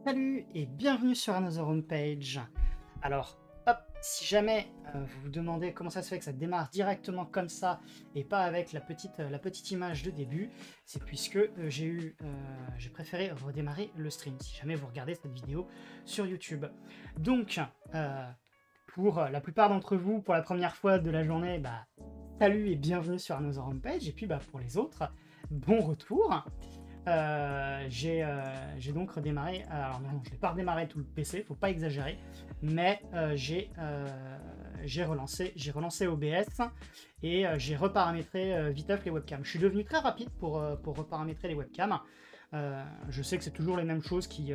Salut et bienvenue sur Another Homepage. Alors, hop, si jamais vous vous demandez comment ça se fait que ça démarre directement comme ça et pas avec la petite image de début, c'est puisque j'ai préféré redémarrer le stream, si jamais vous regardez cette vidéo sur YouTube. Donc, pour la plupart d'entre vous, pour la première fois de la journée, salut et bienvenue sur Another Homepage, et puis pour les autres, bon retour. J'ai donc redémarré, alors non, je n'ai pas redémarré tout le PC, faut pas exagérer, mais j'ai relancé OBS et j'ai reparamétré viteuf les webcams. Je suis devenu très rapide pour reparamétrer les webcams. Je sais que c'est toujours les mêmes choses qui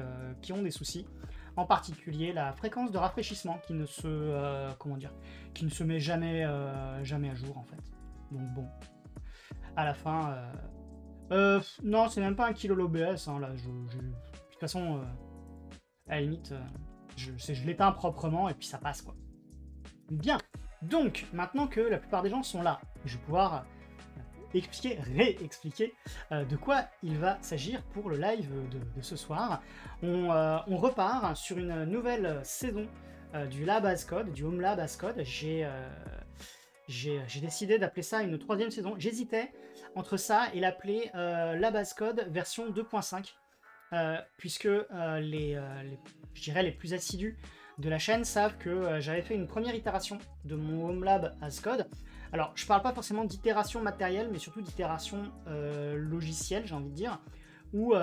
ont des soucis, en particulier la fréquence de rafraîchissement qui ne se met jamais à jour en fait. Donc bon, à la fin... non, c'est même pas un kilo l'OBS, hein, là, de toute façon, à la limite, je l'éteins proprement et puis ça passe, quoi. Bien, donc, maintenant que la plupart des gens sont là, je vais pouvoir réexpliquer de quoi il va s'agir pour le live de ce soir. On repart sur une nouvelle saison du Lab as Code, du Home Lab as Code. J'ai décidé d'appeler ça une troisième saison. J'hésitais entre ça et l'appeler Lab as Code version 2.5, puisque je dirais les plus assidus de la chaîne savent que j'avais fait une première itération de mon Home Lab as Code. Alors, je parle pas forcément d'itération matérielle, mais surtout d'itération logicielle, j'ai envie de dire, où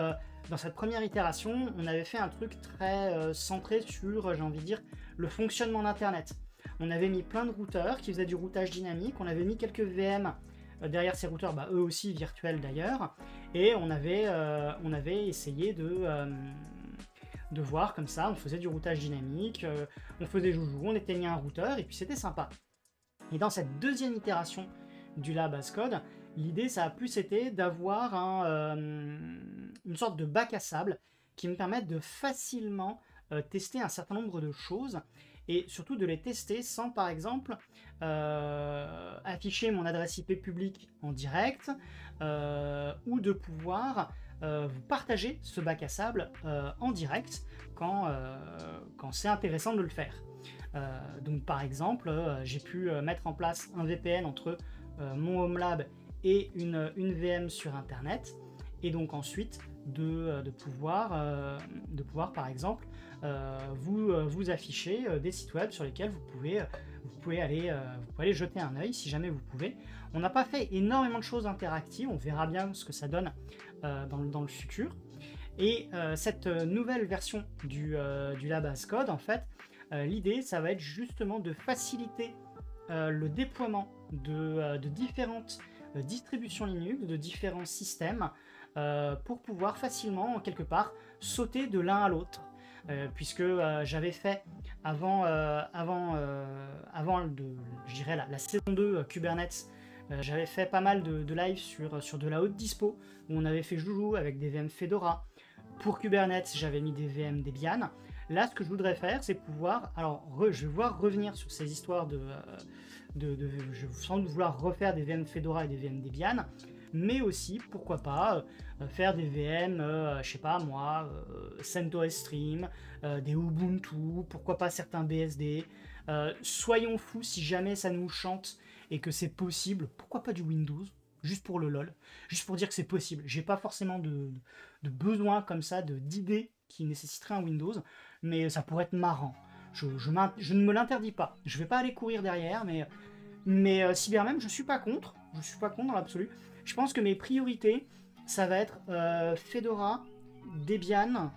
dans cette première itération, on avait fait un truc très centré sur, j'ai envie de dire, le fonctionnement d'Internet. On avait mis plein de routeurs qui faisaient du routage dynamique, on avait mis quelques VM derrière ces routeurs, eux aussi virtuels d'ailleurs, et on avait essayé de voir comme ça, on faisait du routage dynamique, on faisait joujou, on éteignait un routeur, et puis c'était sympa. Et dans cette deuxième itération du Lab as Code, l'idée ça a plus été d'avoir une sorte de bac à sable qui me permette de facilement tester un certain nombre de choses, et surtout de les tester sans, par exemple, afficher mon adresse IP publique en direct, ou de pouvoir vous partager ce bac à sable en direct quand c'est intéressant de le faire. Donc par exemple, j'ai pu mettre en place un VPN entre mon Home Lab et une VM sur Internet, et donc ensuite de pouvoir par exemple vous afficher des sites web sur lesquels vous pouvez aller jeter un œil si jamais vous pouvez. On n'a pas fait énormément de choses interactives, on verra bien ce que ça donne dans le futur. Et cette nouvelle version du Lab as Code, en fait, l'idée ça va être justement de faciliter le déploiement de différentes distributions Linux, de différents systèmes, pour pouvoir facilement, quelque part, sauter de l'un à l'autre. Puisque j'avais fait avant je dirais la saison 2 Kubernetes, j'avais fait pas mal de live sur de la haute dispo, où on avait fait joujou avec des VM Fedora. Pour Kubernetes, j'avais mis des VM Debian. Là, ce que je voudrais faire, c'est pouvoir... Alors, je vais voir revenir sur ces histoires je vais sans doute vouloir refaire des VM Fedora et des VM Debian, mais aussi, pourquoi pas, faire des VM, je sais pas moi, CentOS Stream, des Ubuntu, pourquoi pas certains BSD. Soyons fous, si jamais ça nous chante et que c'est possible, pourquoi pas du Windows, juste pour le lol, juste pour dire que c'est possible. J'ai pas forcément de besoin comme ça, d'idées qui nécessiteraient un Windows, mais ça pourrait être marrant. Je ne me l'interdis pas. Je vais pas aller courir derrière, mais Cybermem, je suis pas contre. Je suis pas contre dans l'absolu. Je pense que mes priorités, ça va être Fedora, Debian,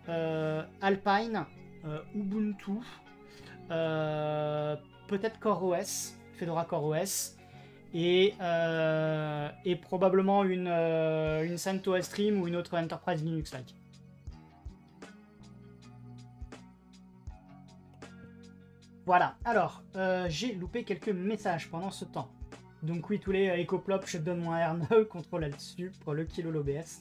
Alpine, Ubuntu, peut-être CoreOS, Fedora CoreOS, et probablement une CentOS Stream ou une autre Enterprise Linux-like. Voilà, alors, j'ai loupé quelques messages pendant ce temps. Donc oui, tous les EcoPlop, je donne moins R9, contrôle là-dessus pour le kilo l'OBS.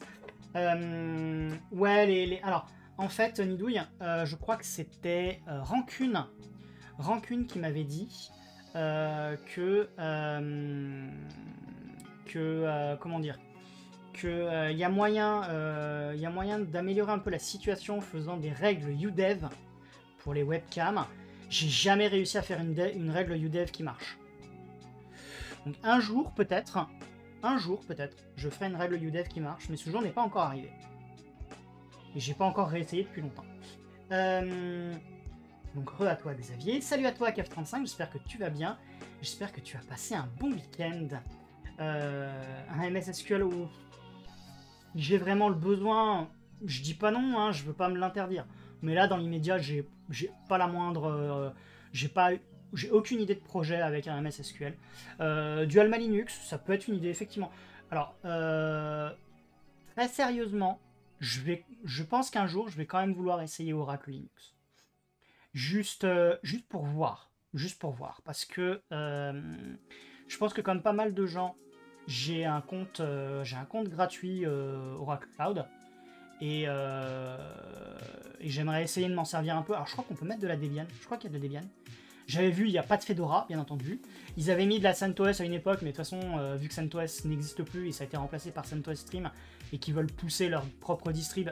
Ouais, alors, en fait, Nidouille, je crois que c'était Rancune qui m'avait dit comment dire, qu'il y a moyen d'améliorer un peu la situation en faisant des règles UDEV pour les webcams. J'ai jamais réussi à faire une règle UDEV qui marche. Donc un jour peut-être, je ferai une règle UDEV qui marche, mais ce jour n'est pas encore arrivé. Et j'ai pas encore réessayé depuis longtemps. Donc re à toi Xavier, salut à toi KF35, j'espère que tu vas bien, j'espère que tu as passé un bon week-end. Un MS SQL où j'ai vraiment le besoin, je dis pas non, hein, je veux pas me l'interdire. Mais là dans l'immédiat j'ai pas la moindre, j'ai aucune idée de projet avec un MS SQL. Du Alma Linux, ça peut être une idée effectivement. Alors très sérieusement, je pense qu'un jour je vais quand même vouloir essayer Oracle Linux. Juste pour voir. Juste pour voir. Parce que je pense que comme pas mal de gens, j'ai un compte gratuit Oracle Cloud. Et j'aimerais essayer de m'en servir un peu. Alors je crois qu'on peut mettre de la Debian. Je crois qu'il y a de la Debian. J'avais vu, il n'y a pas de Fedora, bien entendu. Ils avaient mis de la CentOS à une époque, mais de toute façon, vu que CentOS n'existe plus et ça a été remplacé par CentOS Stream et qu'ils veulent pousser leur propre distrib,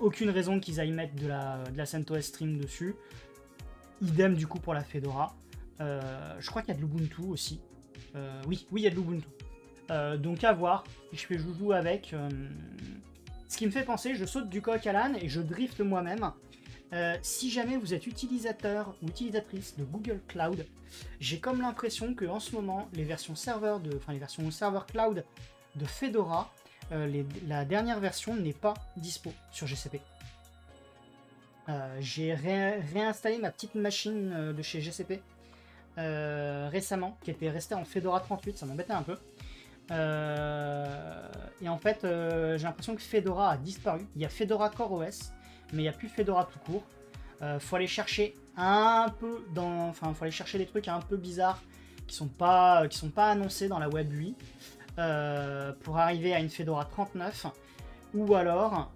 aucune raison qu'ils aillent mettre de la CentOS Stream dessus. Idem du coup pour la Fedora. Je crois qu'il y a de l'Ubuntu aussi. Oui, il y a de l'Ubuntu. Donc à voir. Si je fais joujou avec. Ce qui me fait penser, je saute du coq à l'âne et je drift moi-même. Si jamais vous êtes utilisateur ou utilisatrice de Google Cloud, j'ai comme l'impression que en ce moment, les versions serveur cloud de Fedora, la dernière version n'est pas dispo sur GCP. J'ai réinstallé ma petite machine de chez GCP récemment, qui était restée en Fedora 38, ça m'embêtait un peu. Et en fait, j'ai l'impression que Fedora a disparu. Il y a Fedora CoreOS, mais il n'y a plus Fedora tout court. Faut aller chercher un peu faut aller chercher des trucs un peu bizarres qui sont pas annoncés dans la Web UI pour arriver à une Fedora 39. Ou alors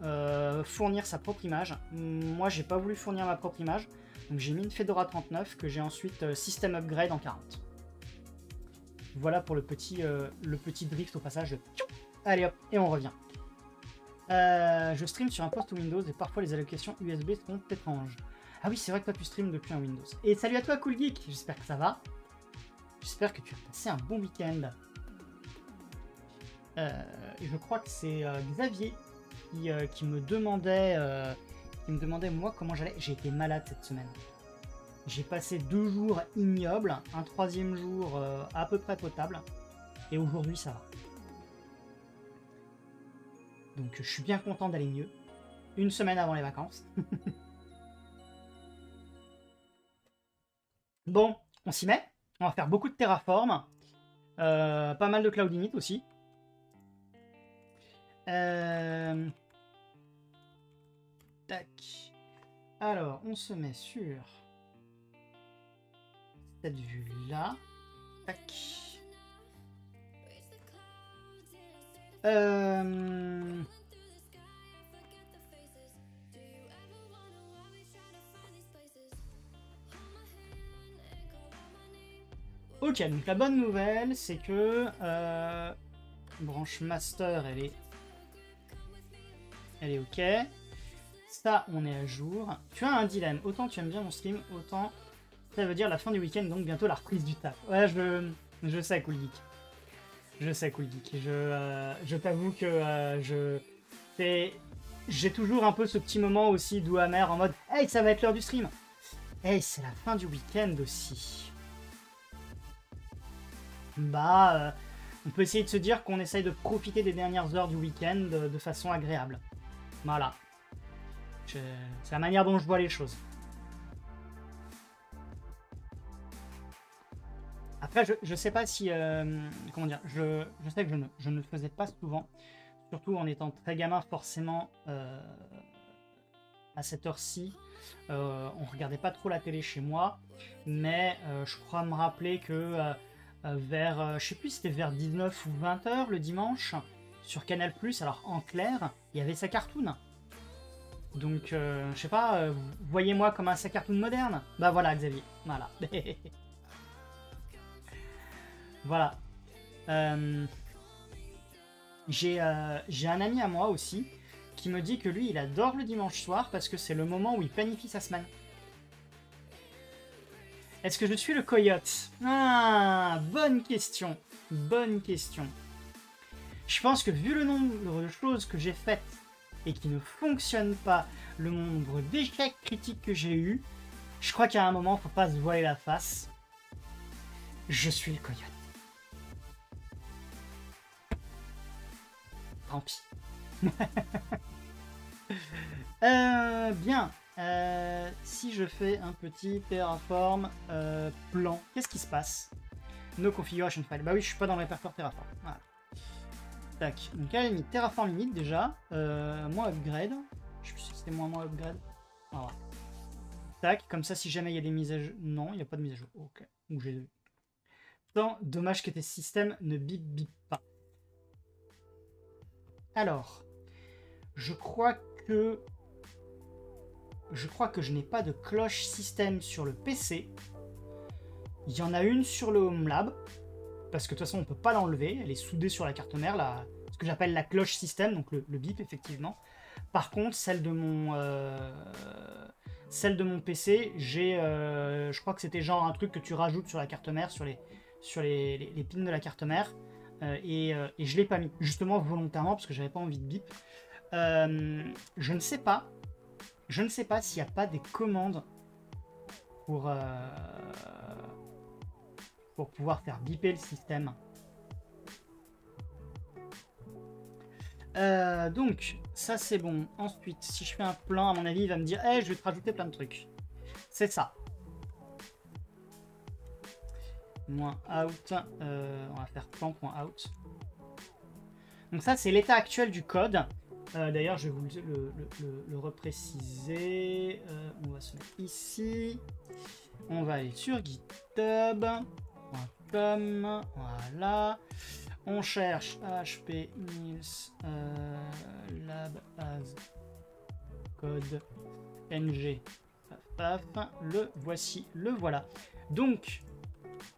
fournir sa propre image. Moi, j'ai pas voulu fournir ma propre image, donc j'ai mis une Fedora 39 que j'ai ensuite system upgrade en 40. Voilà pour le petit drift au passage. Allez hop, et on revient. Je stream sur un poste Windows et parfois les allocations USB sont étranges. Ah oui, c'est vrai que toi tu stream depuis un Windows. Et salut à toi Cool Geek, j'espère que ça va. J'espère que tu as passé un bon week-end. Et je crois que c'est Xavier qui me demandait moi comment j'allais. J'ai été malade cette semaine. J'ai passé 2 jours ignobles, un 3e jour à peu près potable, et aujourd'hui ça va. Donc je suis bien content d'aller mieux. Une semaine avant les vacances. Bon, on s'y met. On va faire beaucoup de Terraform. Pas mal de Cloud Init aussi. Tac. Alors, on se met sur cette vue-là. Tac. Ok, donc la bonne nouvelle, c'est que branche master, elle est ok. Ça, on est à jour. Tu as un dilemme. Autant tu aimes bien mon stream, autant ça veut dire la fin du week-end, donc bientôt la reprise du taf. Ouais, je sais, Cool Geek. Je sais, Cool Geek. Je t'avoue que j'ai toujours un peu ce petit moment aussi doux amer en mode « Hey, ça va être l'heure du stream !» Hey, c'est la fin du week-end aussi. Bah, on peut essayer de se dire qu'on essaye de profiter des dernières heures du week-end de façon agréable. Voilà. C'est la manière dont je vois les choses. Après, je sais pas si... comment dire, je sais que je ne le faisais pas souvent. Surtout en étant très gamin, forcément, à cette heure-ci, on regardait pas trop la télé chez moi. Mais je crois me rappeler que vers, je sais plus si c'était vers 19 ou 20 h le dimanche, sur Canal+, alors en clair, il y avait sa cartoon. Donc, je sais pas, voyez-moi comme un sa cartoon moderne. Bah voilà, Xavier, voilà. Voilà. J'ai un ami à moi aussi qui me dit que lui, il adore le dimanche soir parce que c'est le moment où il planifie sa semaine. Est-ce que je suis le coyote? Ah, bonne question. Bonne question. Je pense que vu le nombre de choses que j'ai faites et qui ne fonctionnent pas, le nombre d'échecs critiques que j'ai eu, je crois qu'à un moment, faut pas se voiler la face. Je suis le coyote. Tant pis. Bien. Si je fais un petit Terraform plan, qu'est-ce qui se passe? No configuration file. Bah oui, je suis pas dans le répertoire Terraform. Voilà. Tac. Donc à la limite, Terraform limite déjà. Moins upgrade. Je sais plus si c'était moins upgrade. Voilà. Tac. Comme ça, si jamais il y a des mises à jour. Non, il n'y a pas de mise à jour. Ok. Ou j'ai. Pourtant, dommage que tes systèmes ne bip bip pas. Alors. Je crois que je n'ai pas de cloche système sur le PC. Il y en a une sur le Home Lab. Parce que de toute façon, on ne peut pas l'enlever. Elle est soudée sur la carte mère, ce que j'appelle la cloche système, donc le bip, effectivement. Par contre, celle de mon PC, je crois que c'était genre un truc que tu rajoutes sur la carte mère, sur les pins de la carte mère. Et je ne l'ai pas mis, justement volontairement, parce que j'avais pas envie de bip. Je ne sais pas. Je ne sais pas s'il n'y a pas des commandes pour pouvoir faire biper le système. Donc, ça c'est bon. Ensuite, si je fais un plan, à mon avis, il va me dire hey, je vais te rajouter plein de trucs. C'est ça. Moins out. On va faire plan.out. Donc ça, c'est l'état actuel du code. D'ailleurs, je vais vous le repréciser. On va se mettre ici. On va aller sur github.com. Voilà. On cherche HP Nils lab as code ng. Paf, paf. Le voici, le voilà. Donc,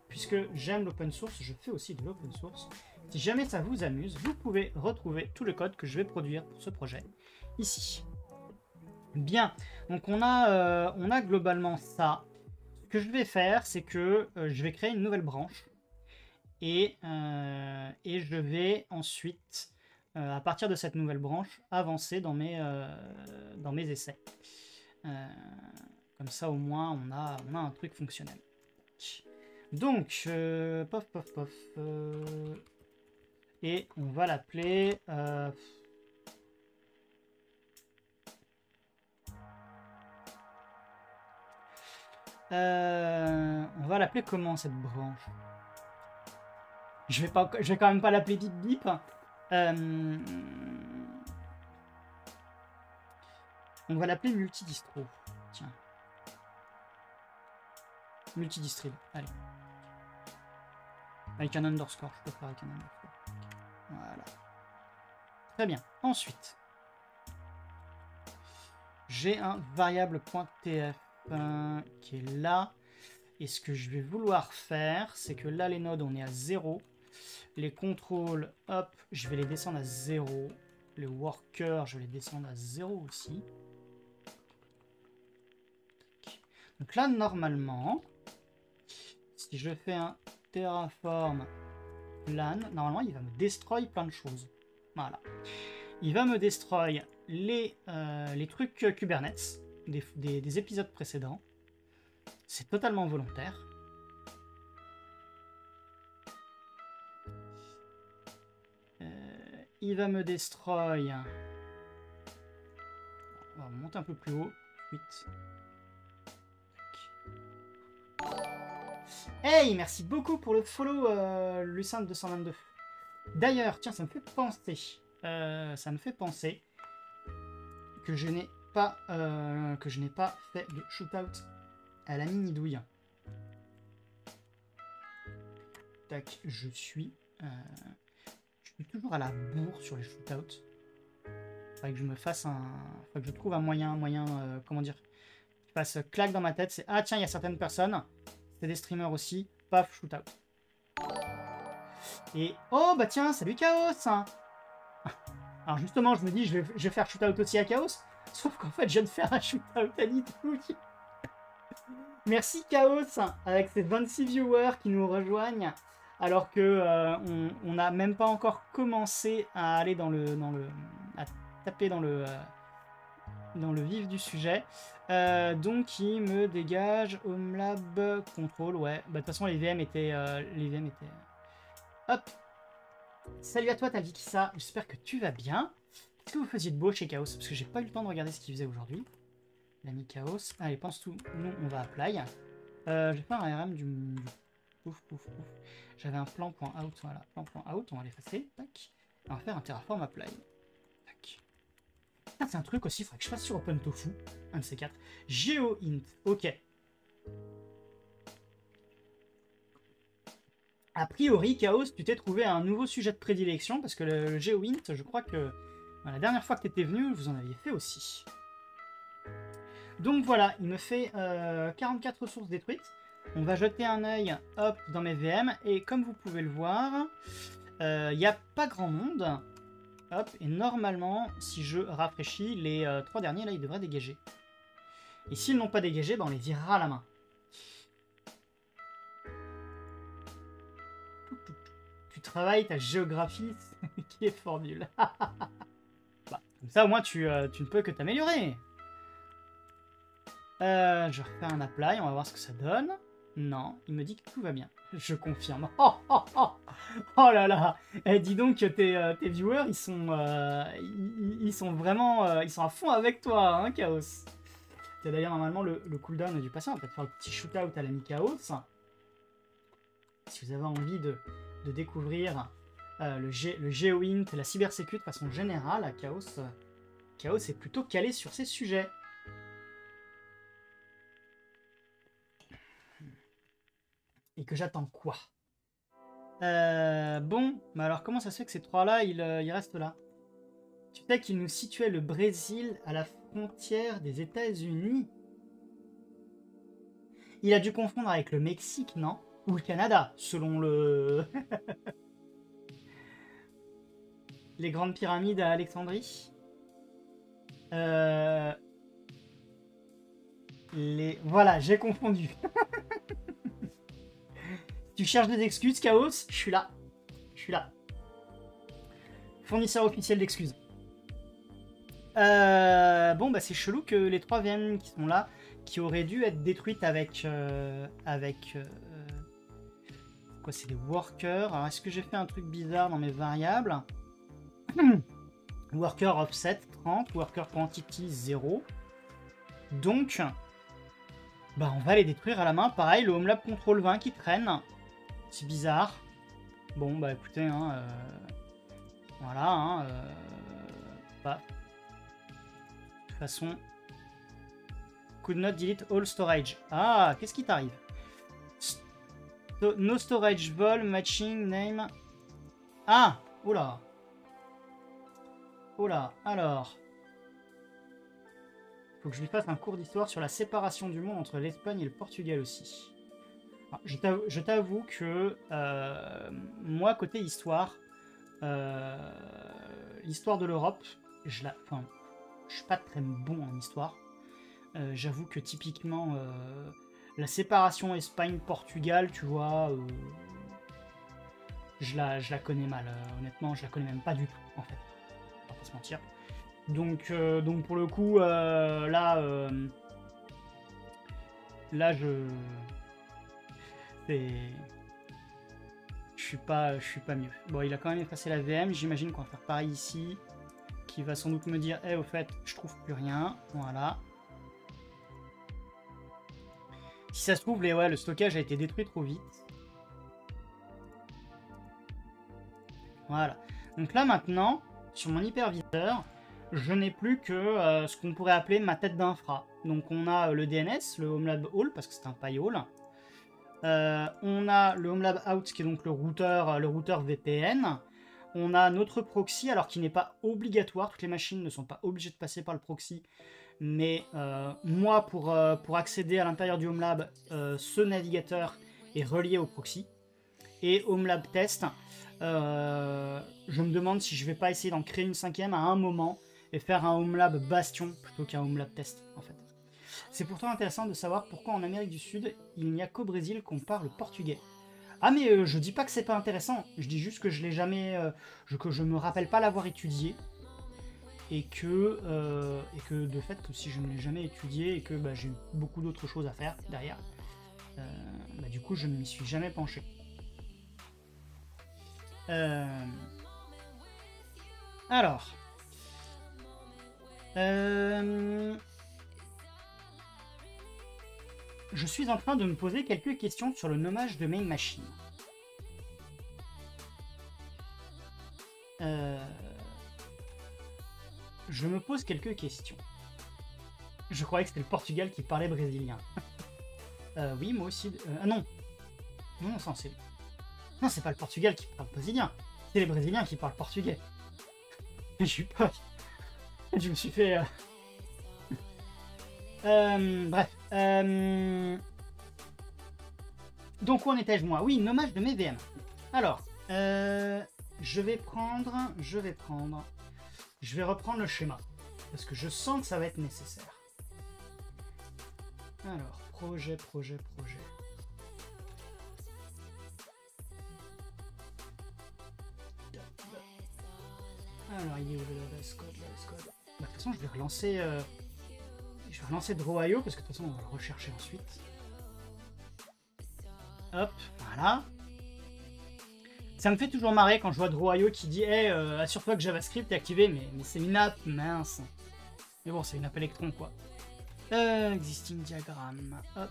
puisque j'aime l'open source, je fais aussi de l'open source. Si jamais ça vous amuse, vous pouvez retrouver tout le code que je vais produire pour ce projet ici. Bien, donc on a globalement ça. Ce que je vais faire, c'est que je vais créer une nouvelle branche et je vais ensuite, à partir de cette nouvelle branche, avancer dans mes essais. Comme ça, au moins, on a un truc fonctionnel. Donc, pof, pof, pof. Et on va l'appeler... on va l'appeler comment cette branche? Je vais quand même pas l'appeler bip bip. On va l'appeler multidistro. Tiens. Multidistrib. Allez. Avec un underscore. Je peux faire avec un underscore. Voilà. Très bien. Ensuite, j'ai un variable.tf qui est là. Et ce que je vais vouloir faire, c'est que là, les nodes, on est à 0. Les contrôles, hop, je vais les descendre à 0. Les workers, je vais les descendre à 0 aussi. Donc là, normalement, si je fais un terraform plan, normalement, il va me destroy plein de choses. Voilà. Il va me destroy les trucs Kubernetes des épisodes précédents. C'est totalement volontaire. Il va me destroy. On va monter un peu plus haut. 8. Hey, merci beaucoup pour le follow, Lucin222. D'ailleurs, tiens, ça me fait penser que je n'ai pas fait de shootout à la mini douille. Tac, je suis toujours à la bourre sur les shootouts. Faudrait que je me fasse faudrait que je trouve un moyen, comment dire, qui fasse claque dans ma tête. C'est ah tiens, il y a certaines personnes, c'est des streamers aussi, paf, shootout. Et oh bah tiens, salut Chaos. Alors justement, je me dis, je vais faire shootout aussi à Chaos. Sauf qu'en fait, je viens de faire un shootout à Nidouille. Merci Chaos, avec ses 26 viewers qui nous rejoignent. Alors que on n'a même pas encore commencé à aller à taper dans le vif du sujet. Donc il me dégage Homelab Control, ouais. Bah de toute façon les VM étaient... Hop. Salut à toi Tavikissa, j'espère que tu vas bien. Qu'est-ce que vous faisiez de beau chez Chaos? Parce que j'ai pas eu le temps de regarder ce qu'il faisait aujourd'hui. L'ami Chaos. Allez, pense tout. Nous, on va apply. J'ai pas un RM du... Pouf, pouf, pouf. J'avais un plan.out, voilà. Plan.out, on va l'effacer. Tac. On va faire un Terraform apply. Tac. Ah, c'est un truc aussi, il faudrait que je fasse sur OpenTofu. Un de ces quatre. GeoInt, ok. A priori, Chaos, tu t'es trouvé un nouveau sujet de prédilection, parce que le GeoInt, je crois que la dernière fois que tu étais venu, vous en aviez fait aussi. Donc voilà, il me fait 44 ressources détruites. On va jeter un œil, hop, dans mes VM, et comme vous pouvez le voir, il n'y a pas grand monde. Hop, et normalement, si je rafraîchis, les 3 derniers, là, ils devraient dégager. Et s'ils n'ont pas dégagé, ben, on les virera à la main. Tu travailles ta géographie, qui est formule. Bah, comme ça, au moins, tu ne peux que t'améliorer. Je refais un apply, on va voir ce que ça donne. Non, il me dit que tout va bien. Je confirme. Oh, oh, oh, oh là là. Eh, dis donc que tes viewers, ils sont vraiment... ils sont à fond avec toi, hein, Chaos. C'est d'ailleurs normalement le cooldown a dû passer. On va peut-être faire le petit shootout à l'ami Chaos. Si vous avez envie de découvrir le GeoInt, la cybersécu de façon générale, Chaos est plutôt calé sur ces sujets. Et que j'attends quoi? Bon, mais alors comment ça se fait que ces trois-là, ils restent là? Tu sais qu'ils nous situaient le Brésil à la frontière des États-Unis. Il a dû confondre avec le Mexique, non? Ou le Canada, selon le... les grandes pyramides à Alexandrie. Voilà, j'ai confondu. Tu cherches des excuses, Chaos? Je suis là. Je suis là. Fournisseur officiel d'excuses. Bon, bah c'est chelou que les 3 VM qui sont là, qui auraient dû être détruites avec... quoi, c'est des workers. Alors, est-ce que j'ai fait un truc bizarre dans mes variables? Worker offset 30, worker quantity 0. Donc, bah on va les détruire à la main. Pareil, le Homelab Control 20 qui traîne. C'est bizarre. Bon, bah écoutez, hein, voilà, hein, bah, de toute façon, could not delete all storage. Ah, qu'est-ce qui t'arrive? No storage vol matching name. Ah, oula. Oula, alors. Faut que je lui fasse un cours d'histoire sur la séparation du monde entre l'Espagne et le Portugal aussi. Je t'avoue que moi, côté histoire, l'histoire de l'Europe, je suis pas très bon en histoire. J'avoue que typiquement, la séparation Espagne-Portugal, tu vois, je la connais mal. Honnêtement, je la connais même pas du tout, en fait. On va pas se mentir. Donc pour le coup, là, je suis pas mieux. Bon, il a quand même effacé la VM. J'imagine qu'on va faire pareil ici. Qui va sans doute me dire, au fait, je trouve plus rien. Voilà. Si ça se trouve, le stockage a été détruit trop vite. Voilà. Donc là, maintenant, sur mon hyperviseur, je n'ai plus que ce qu'on pourrait appeler ma tête d'infra. Donc on a le DNS, le Homelab Hall, parce que c'est un PI Hall. On a le Homelab Out, qui est donc le routeur VPN. On a notre proxy, alors qui n'est pas obligatoire. Toutes les machines ne sont pas obligées de passer par le proxy. Mais moi, pour accéder à l'intérieur du Homelab, ce navigateur est relié au proxy. Et Homelab Test, Je me demande si je vais pas essayer d'en créer une 5e à un moment et faire un Homelab Bastion plutôt qu'un Homelab Test en fait. C'est pourtant intéressant de savoir pourquoi en Amérique du Sud, il n'y a qu'au Brésil qu'on parle portugais. Ah mais je dis pas que c'est pas intéressant, je dis juste que je l'ai jamais, que je me rappelle pas l'avoir étudié et que de fait si je ne l'ai jamais étudié et que bah, j'ai eu beaucoup d'autres choses à faire derrière, bah, du coup je ne m'y suis jamais penché. Alors, je suis en train de me poser quelques questions sur le nommage de main machine. Je me pose quelques questions. Je croyais que c'était le Portugal qui parlait brésilien. Oui, moi aussi. Ah non. Non, c'est... Non, c'est pas le Portugal qui parle brésilien. C'est les Brésiliens qui parlent portugais. J'ai eu peur. Je me suis fait... bref. Donc où en étais-je moi? Oui, nommage de mes VM. Alors, je vais reprendre le schéma. Parce que je sens que ça va être nécessaire. Alors, projet. Alors, il est où le Bascode? Bah, de toute façon, je vais relancer Draw.io parce que de toute façon, on va le rechercher ensuite. Hop, voilà. Ça me fait toujours marrer quand je vois Draw.io qui dit hey, assure-toi que JavaScript est activé, mais c'est une app, mince. Mais bon, c'est une app Electron, quoi. Existing diagramme, hop.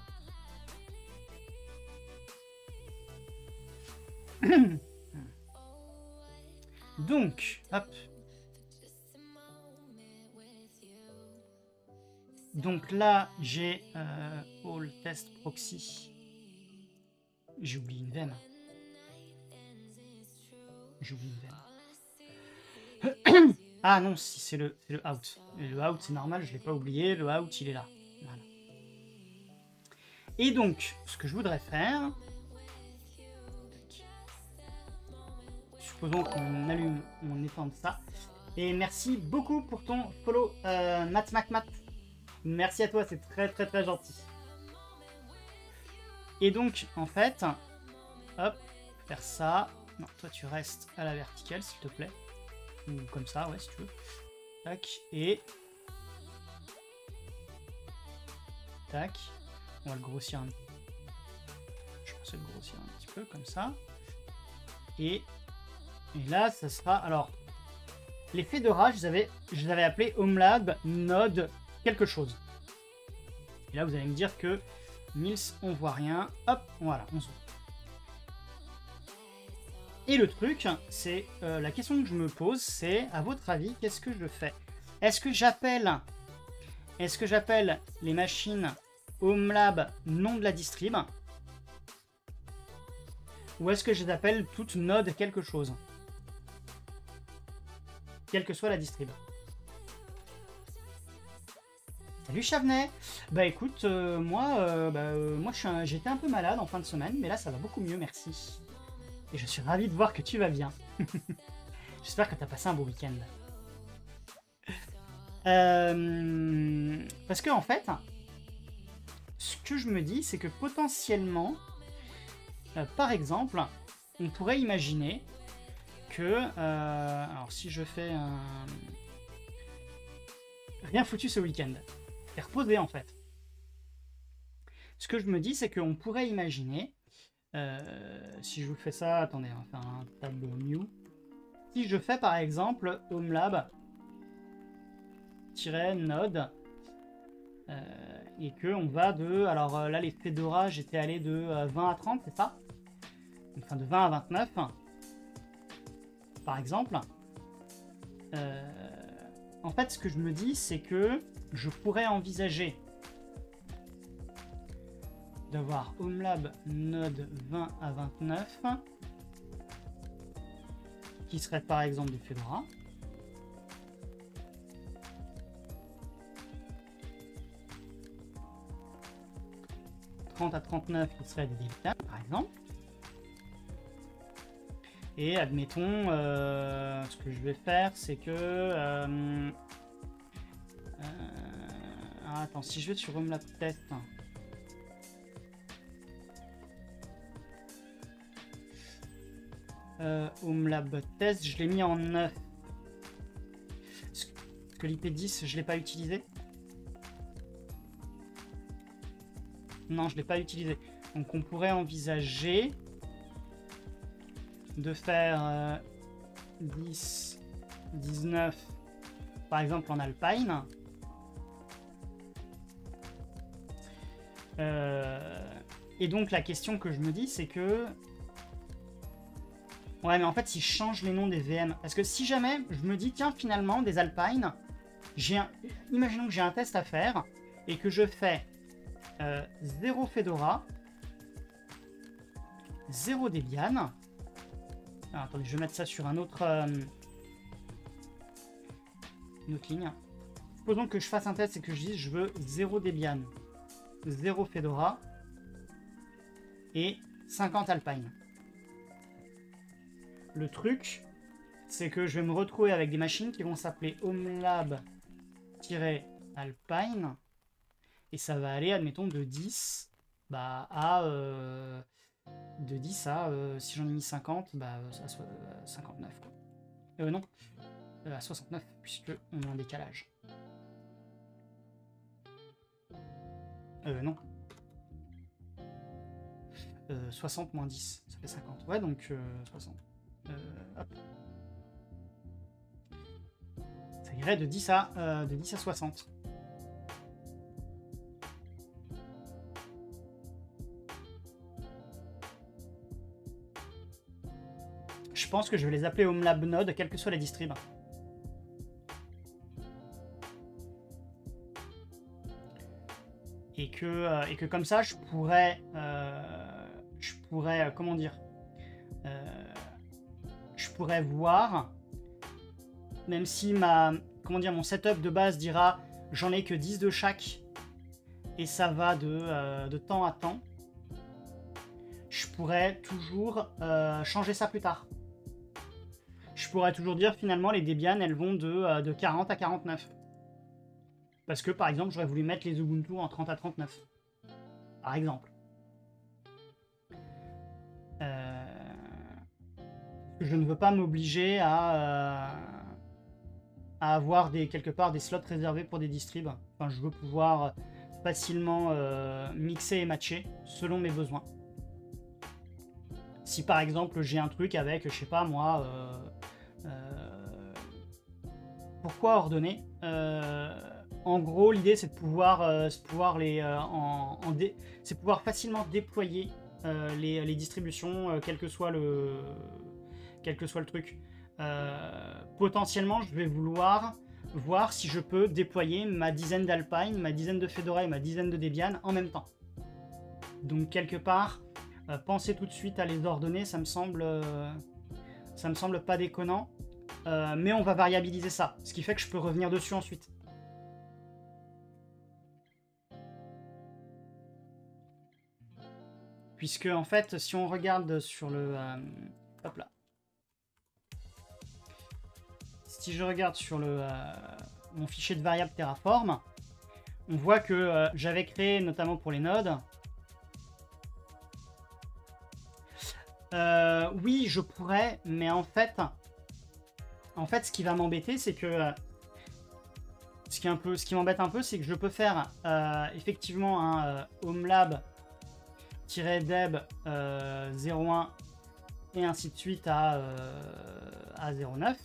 Donc, hop. Donc là, j'ai all test proxy. J'ai oublié une veine. Ah non, si c'est le out. Le out, c'est normal, je ne l'ai pas oublié. Le out, il est là. Voilà. Et donc, ce que je voudrais faire... Supposons qu'on allume, on étende ça. Et merci beaucoup pour ton follow, Matt. Merci à toi, c'est très gentil. Et donc, en fait, hop, faire ça. Non, toi tu restes à la verticale, s'il te plaît. Ou comme ça, ouais, si tu veux. Tac, et... Tac. On va le grossir un... Je pensais le grossir un petit peu, comme ça. Et là, ça sera... Alors, les Fedora, je les avais appelés Homelab Node quelque chose. Et là, vous allez me dire que Mills, on voit rien. Hop, voilà, on zoome. Et le truc, c'est la question que je me pose, c'est à votre avis, qu'est-ce que je fais? Est-ce que j'appelle les machines Homelab nom de la distrib? Ou est-ce que je les appelle toutes node quelque chose? Quelle que soit la distrib. Salut Chavenet. Bah écoute, moi j'étais un peu malade en fin de semaine, mais là ça va beaucoup mieux, merci. Et je suis ravi de voir que tu vas bien. J'espère que tu as passé un beau week-end. Parce que en fait, ce que je me dis, c'est que potentiellement, par exemple, on pourrait imaginer que... alors si je fais un... Rien foutu ce week-end. C'est reposé en fait. Ce que je me dis, c'est qu'on pourrait imaginer... si je vous fais ça, attendez, on va faire un tab new. Si je fais par exemple homelab-node et que on va de... Alors là, les Fedora, j'étais allé de 20 à 30, c'est ça? Enfin, de 20 à 29, par exemple. En fait, ce que je me dis, c'est que je pourrais envisager d'avoir Homelab node 20 à 29 qui serait par exemple du Fedora. À 39 qui serait des Debian par exemple. Et admettons, ce que je vais faire, c'est que... attends, si je vais sur Homelab Test... Homelab Test, je l'ai mis en 9. Parce que l'IP10, je ne l'ai pas utilisé. Non, je ne l'ai pas utilisé. Donc on pourrait envisager de faire 10, 19, par exemple en Alpine. Et donc la question que je me dis, c'est que... Ouais, mais en fait, si je change les noms des VM... Parce que si jamais je me dis, tiens, finalement, des Alpine, imaginons que j'ai un test à faire et que je fais 0 Fedora, 0 Debian. Alors, attendez, je vais mettre ça sur un autre, une autre ligne. Supposons que je fasse un test et que je dise, je veux 0 Debian, 0 Fedora et 50 Alpine. Le truc, c'est que je vais me retrouver avec des machines qui vont s'appeler Homelab-Alpine. Et ça va aller, admettons, de 10 à... de 10 à... si j'en ai mis 50, à 59. Non. À 69, puisque on est en décalage. Non. 60 moins 10, ça fait 50. Ouais, donc 60. Hop. Ça irait de 10 à 60. Je pense que je vais les appeler Homelab Node, quelle que soit la distrib. Et que comme ça, je pourrais comment dire, je pourrais voir, même si mon setup de base dira j'en ai que 10 de chaque et ça va de temps à temps, je pourrais toujours changer ça plus tard. Je pourrais toujours dire finalement les Debian elles vont de 40 à 49. Parce que par exemple j'aurais voulu mettre les Ubuntu en 30 à 39. Par exemple. Je ne veux pas m'obliger à avoir quelque part des slots réservés pour des distribs. Enfin, je veux pouvoir facilement mixer et matcher selon mes besoins. Si par exemple j'ai un truc avec, je sais pas moi, pourquoi ordonner en gros, l'idée c'est de pouvoir, pouvoir facilement déployer les distributions, quel que soit le truc. Potentiellement, je vais vouloir voir si je peux déployer ma dizaine d'Alpine, ma dizaine de Fedora et ma dizaine de Debian en même temps. Donc quelque part, penser tout de suite à les ordonner, ça me semble pas déconnant. Mais on va variabiliser ça, ce qui fait que je peux revenir dessus ensuite. Puisque en fait, si on regarde sur le... hop là. Si je regarde sur mon fichier de variable Terraform, on voit que j'avais créé, notamment pour les nodes... oui, je pourrais, mais en fait, ce qui va m'embêter, c'est que... ce qui m'embête un peu, c'est que je peux faire effectivement un homelab-deb 01 et ainsi de suite à 09.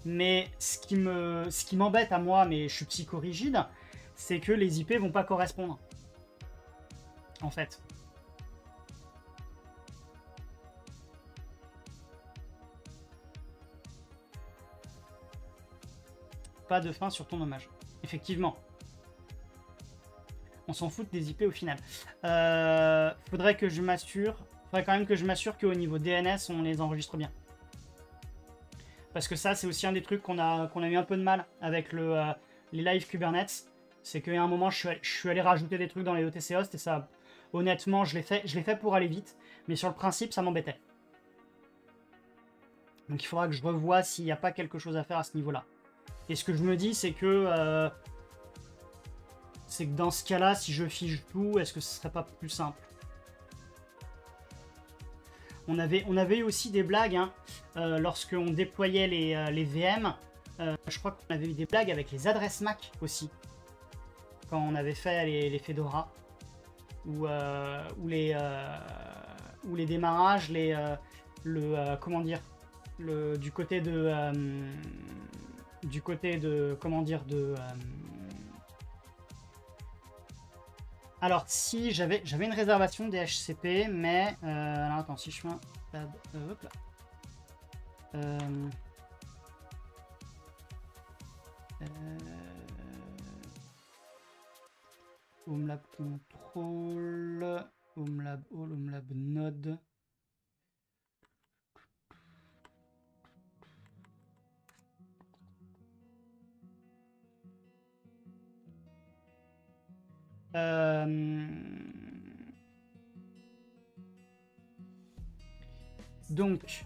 Mais ce qui m'embête à moi, mais je suis psychorigide, c'est que les IP vont pas correspondre. En fait. Pas de fin sur ton hommage. Effectivement. On s'en fout des IP au final. Faudrait que je m'assure. Faudrait quand même que je m'assure qu'au niveau DNS, on les enregistre bien. Parce que ça, c'est aussi un des trucs qu'on a eu un peu de mal avec les live Kubernetes. C'est qu'à un moment, je suis allé rajouter des trucs dans les ETC hosts et ça, honnêtement, je l'ai fait pour aller vite. Mais sur le principe, ça m'embêtait. Donc il faudra que je revoie s'il n'y a pas quelque chose à faire à ce niveau-là. Et ce que je me dis, c'est que dans ce cas-là, si je fige tout, est-ce que ce serait pas plus simple? On avait eu aussi des blagues hein, lorsqu'on déployait les VM. Je crois qu'on avait eu des blagues avec les adresses MAC aussi. Quand on avait fait les Fedora. Ou les démarrages, comment dire, du côté de comment dire alors si j'avais une réservation DHCP, mais alors attends, si je fais un tab, hop là. Homelab control, Homelab all, Homelab node. Donc,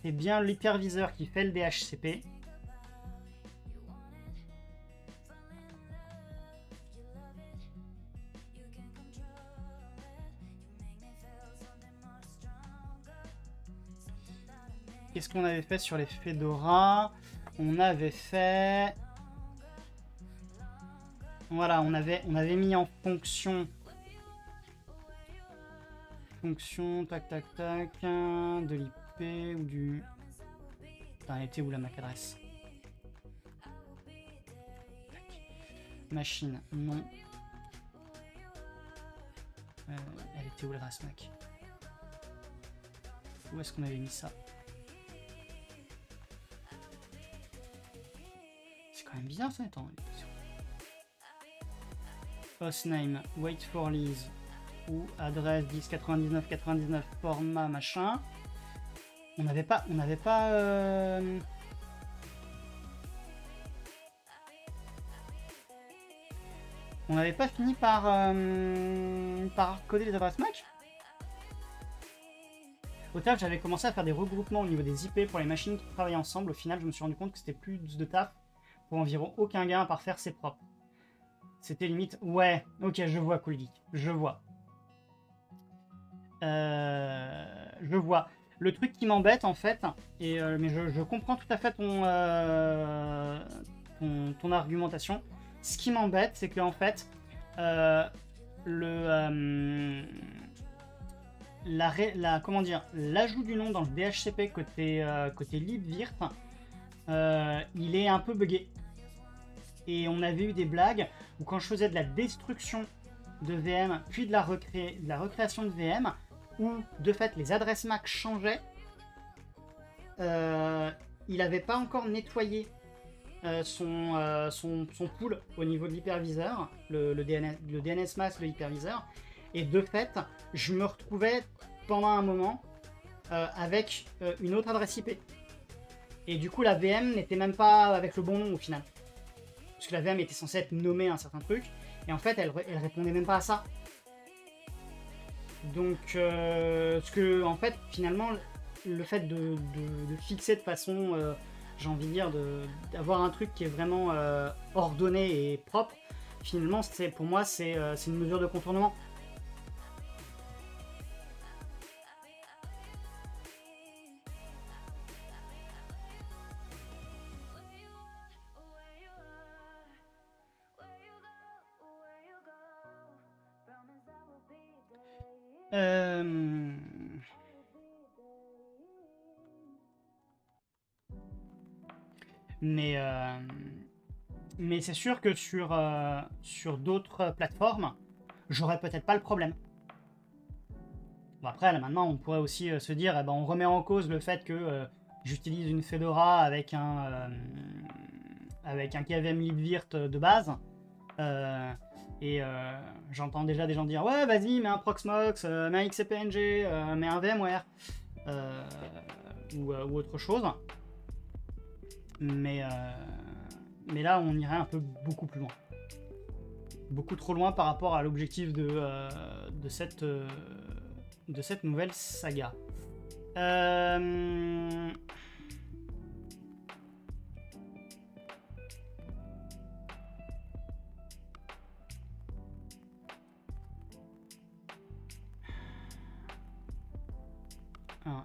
c'est bien l'hyperviseur qui fait le DHCP. Qu'est-ce qu'on avait fait sur les Fedora? On avait fait... Voilà, on avait mis en fonction... tac, tac, tac, de l'IP ou du... Putain, elle était où la MAC adresse? Tac. Machine, non. Elle était où l'adresse MAC? Où est-ce qu'on avait mis ça? C'est quand même bizarre ça, attends. Hostname, wait for lease ou adresse 10.99.99 format machin. On n'avait pas fini par coder les adresses MAC. Au taf, j'avais commencé à faire des regroupements au niveau des IP pour les machines qui travaillaient ensemble. Au final, je me suis rendu compte que c'était plus de taf pour environ aucun gain à part faire ses propres. C'était limite... Ouais, ok, je vois, Cool Geek. Je vois. Je vois. Le truc qui m'embête, en fait, mais je comprends tout à fait ton argumentation. Ce qui m'embête, c'est qu'en fait, comment dire, l'ajout du nom dans le DHCP côté libvirt, il est un peu buggé. Et on avait eu des blagues où quand je faisais de la destruction de VM, puis de la recréation de VM, où de fait les adresses MAC changeaient, il n'avait pas encore nettoyé son pool au niveau de l'hyperviseur, le DNS mask de l'hyperviseur, et de fait, je me retrouvais pendant un moment avec une autre adresse IP. Et du coup, la VM n'était même pas avec le bon nom au final. Parce que la VM était censée être nommée à un certain truc, et en fait, elle répondait même pas à ça. Donc, en fait, finalement, le fait de fixer de façon, j'ai envie de dire, d'avoir un truc qui est vraiment ordonné et propre, finalement, pour moi, c'est une mesure de contournement. Mais c'est sûr que sur d'autres plateformes, j'aurais peut-être pas le problème. Bon, après, là, maintenant, on pourrait aussi se dire, eh ben, on remet en cause le fait que j'utilise une Fedora avec un KVM libvirt de base. J'entends déjà des gens dire, ouais, vas-y, mets un Proxmox, mets un XCPNG, mets un VMware, ou autre chose. Mais là, on irait un peu beaucoup plus loin. Beaucoup trop loin par rapport à l'objectif de cette nouvelle saga.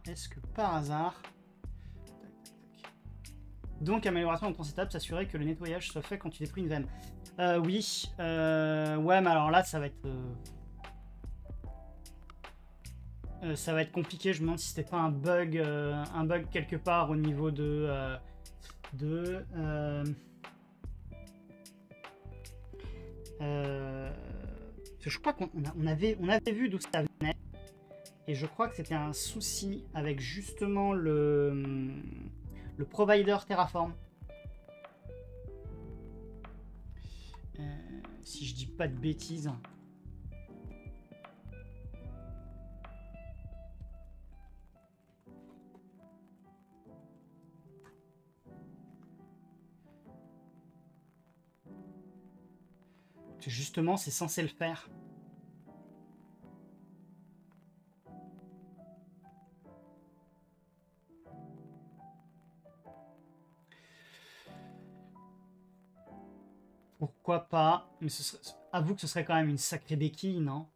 Est-ce que par hasard... Donc, amélioration en 37 étapes, s'assurer que le nettoyage soit fait quand tu détruis une veine. Oui. Ouais, mais alors là, ça va être... ça va être compliqué. Je me demande si c'était pas un bug quelque part au niveau de... je crois qu'on avait vu d'où ça venait. Et je crois que c'était un souci avec justement le provider Terraform. Si je dis pas de bêtises. Justement, c'est censé le faire. Pourquoi pas? Mais avoue que ce serait quand même une sacrée béquille, non?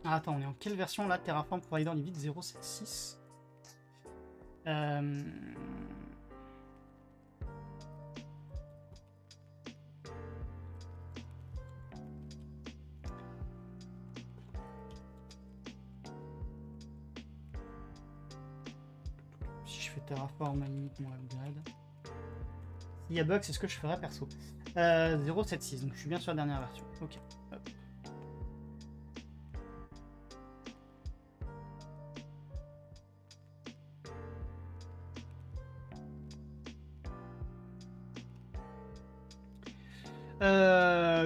Ah, attends, on est en quelle version là? Terraform Provider Limit 0.7.6. Si je fais Terraform, à la limite, mon upgrade. S'il y a bug, c'est ce que je ferais perso. 0.7.6, donc je suis bien sur la dernière version. Ok. Hop.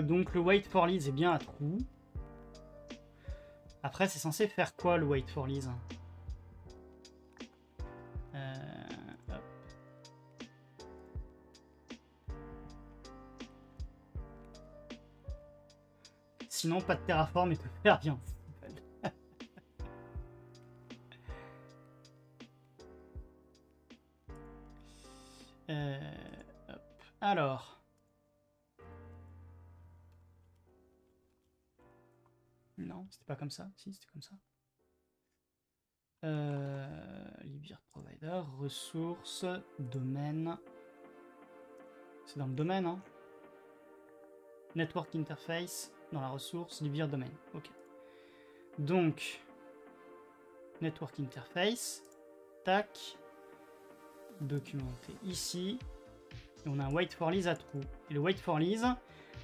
Donc le wait for leads est bien à trou. Après, c'est censé faire quoi le wait for leads? Hop. Sinon, pas de Terraform et peut faire bien. Hop. Alors. Non, c'était pas comme ça. Si, c'était comme ça. Libvirt Provider, ressources, domaine. C'est dans le domaine, hein. Network Interface, dans la ressource, Libvirt Domain. Ok. Donc, Network Interface. Tac. Documenté ici. Et on a un wait for lease à true. Et le wait for lease,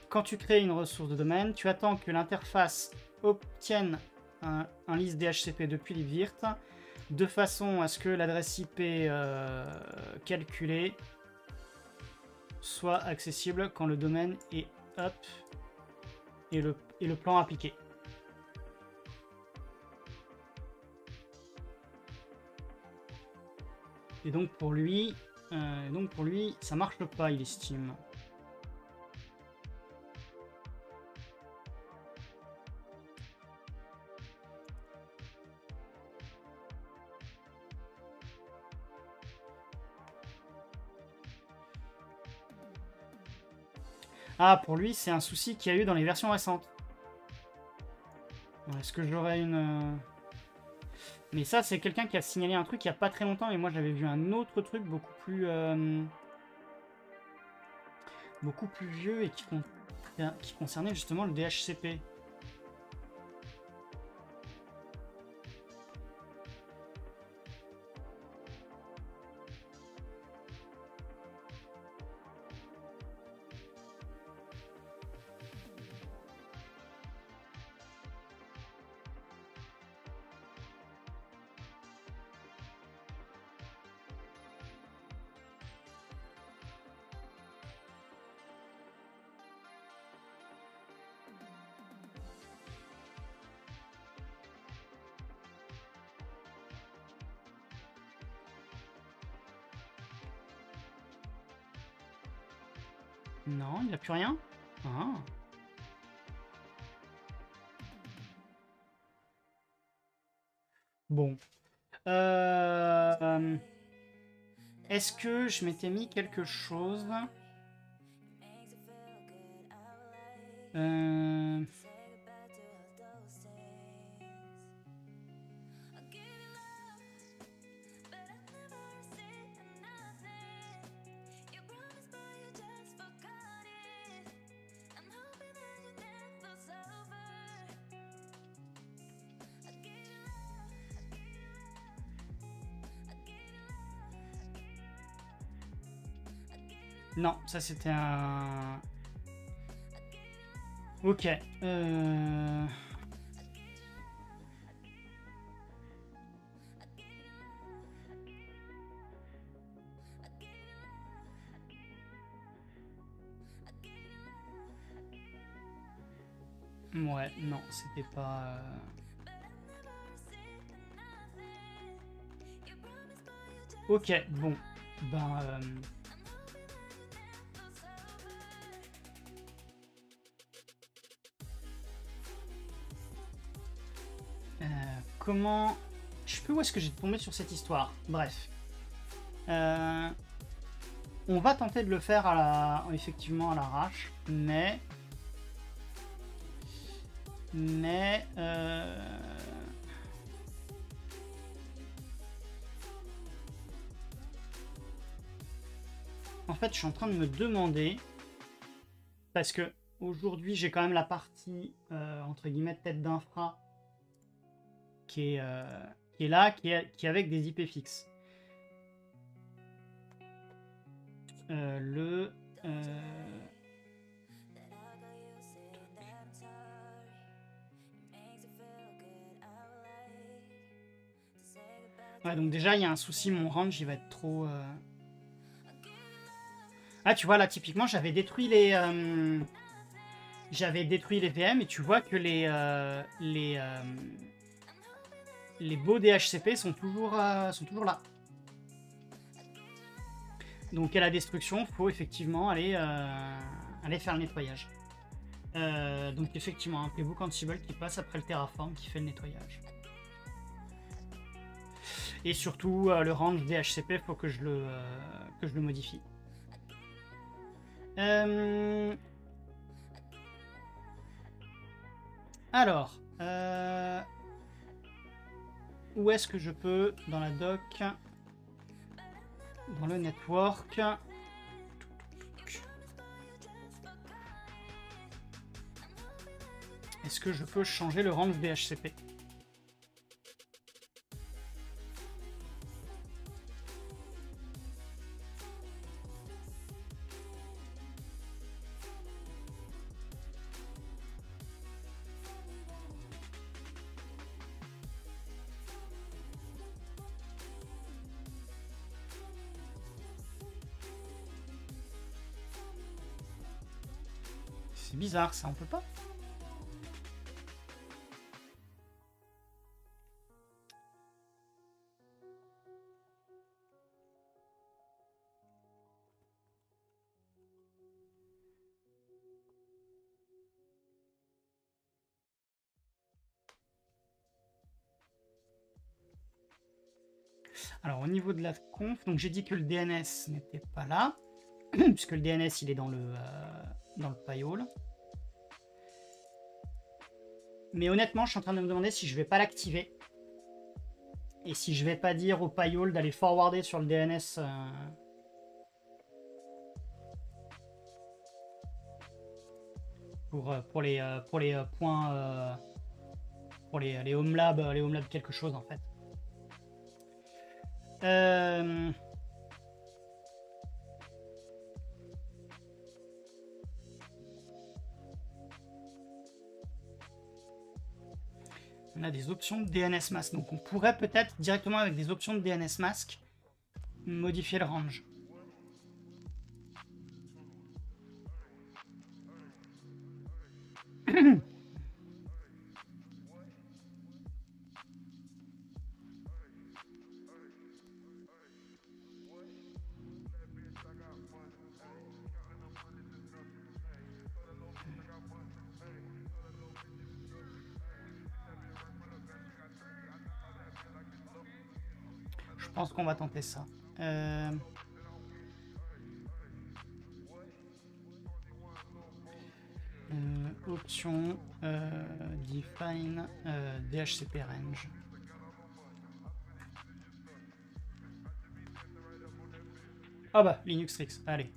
quand tu crées une ressource de domaine, tu attends que l'interface obtienne un list DHCP depuis Libvirt, de façon à ce que l'adresse IP calculée soit accessible quand le domaine est up et le plan appliqué. Et donc pour lui, ça marche pas, il estime. Ah, pour lui, c'est un souci qu'il y a eu dans les versions récentes. Est-ce que j'aurais une... Mais ça, c'est quelqu'un qui a signalé un truc il n'y a pas très longtemps, et moi j'avais vu un autre truc beaucoup plus vieux et qui concernait justement le DHCP. Non, il n'y a plus rien. Ah. Bon. Est-ce que je m'étais mis quelque chose? Non, ça c'était un... Ok. Ouais, non, c'était pas... Ok, bon. Ben... comment... Je sais plus où est-ce que j'ai tombé sur cette histoire. Bref. On va tenter de le faire à la... effectivement à l'arrache, mais... En fait, je suis en train de me demander, parce que aujourd'hui, j'ai quand même la partie, entre guillemets, tête d'infra, qui est là, qui est avec des IP fixes. Ouais, donc déjà, il y a un souci, mon range, il va être trop... Ah, tu vois, là, typiquement, j'avais détruit les VM, et tu vois que les beaux DHCP sont toujours là. Donc à la destruction, il faut effectivement aller faire le nettoyage. Donc effectivement, un playbook Ansible qui passe après le Terraform qui fait le nettoyage. Et surtout, le range DHCP, il faut que je le modifie. Alors, où est-ce que je peux, dans la doc, dans le network, est-ce que je peux changer le range DHCP? C'est bizarre ça, on peut pas? Alors au niveau de la conf, donc j'ai dit que le DNS n'était pas là, puisque le DNS il est dans le firewall. Mais honnêtement, je suis en train de me demander si je vais pas l'activer. Et si je vais pas dire au firewall d'aller forwarder sur le DNS. Pour les points. Pour les home labs, quelque chose en fait. On a des options de DNS mask. Donc on pourrait peut-être directement avec des options de DNS mask modifier le range. pense qu'on va tenter ça. Option define DHCP range. Ah bah, Linux Tricks, allez.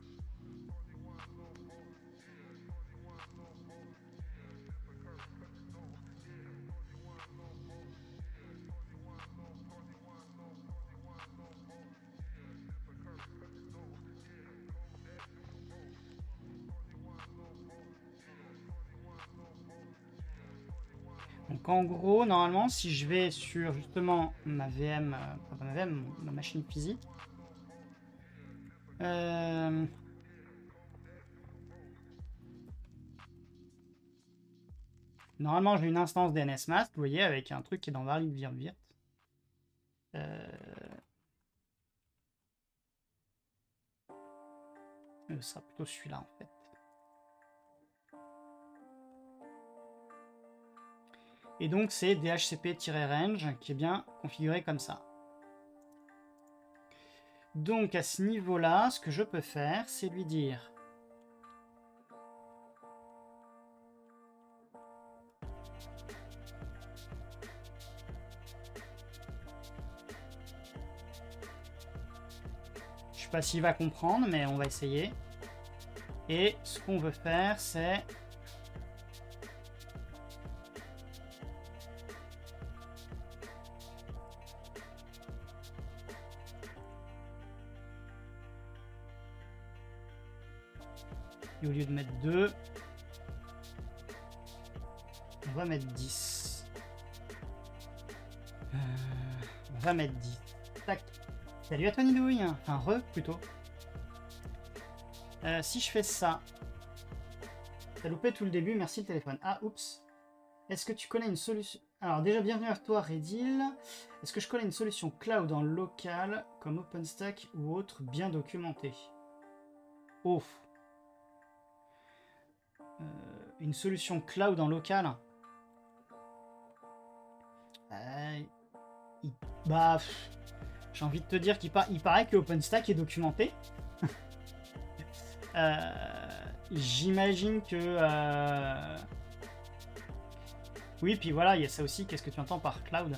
Donc en gros, normalement, si je vais sur justement ma VM, pas ma VM, ma machine physique, normalement j'ai une instance DNSMask, vous voyez, avec un truc qui est dans valid virvirt. Ce sera plutôt celui-là en fait. Et donc c'est DHCP-range qui est bien configuré comme ça. Donc à ce niveau-là, ce que je peux faire, c'est lui dire... Je sais pas s'il va comprendre, mais on va essayer. Et ce qu'on veut faire, c'est... Et au lieu de mettre 2, on va mettre 10. On va mettre 10. Tac. Salut à toi Nidouille. Enfin, plutôt. Si je fais ça... T'as loupé tout le début, merci le téléphone. Ah, oups. Est-ce que tu connais une solution... Alors déjà, bienvenue à toi Redil. Est-ce que je connais une solution cloud en local, comme OpenStack ou autre, bien documentée? Oh. Une solution cloud en local. Bah, j'ai envie de te dire qu'il paraît que OpenStack est documenté. J'imagine que... Oui, puis voilà, il y a ça aussi. Qu'est-ce que tu entends par cloud?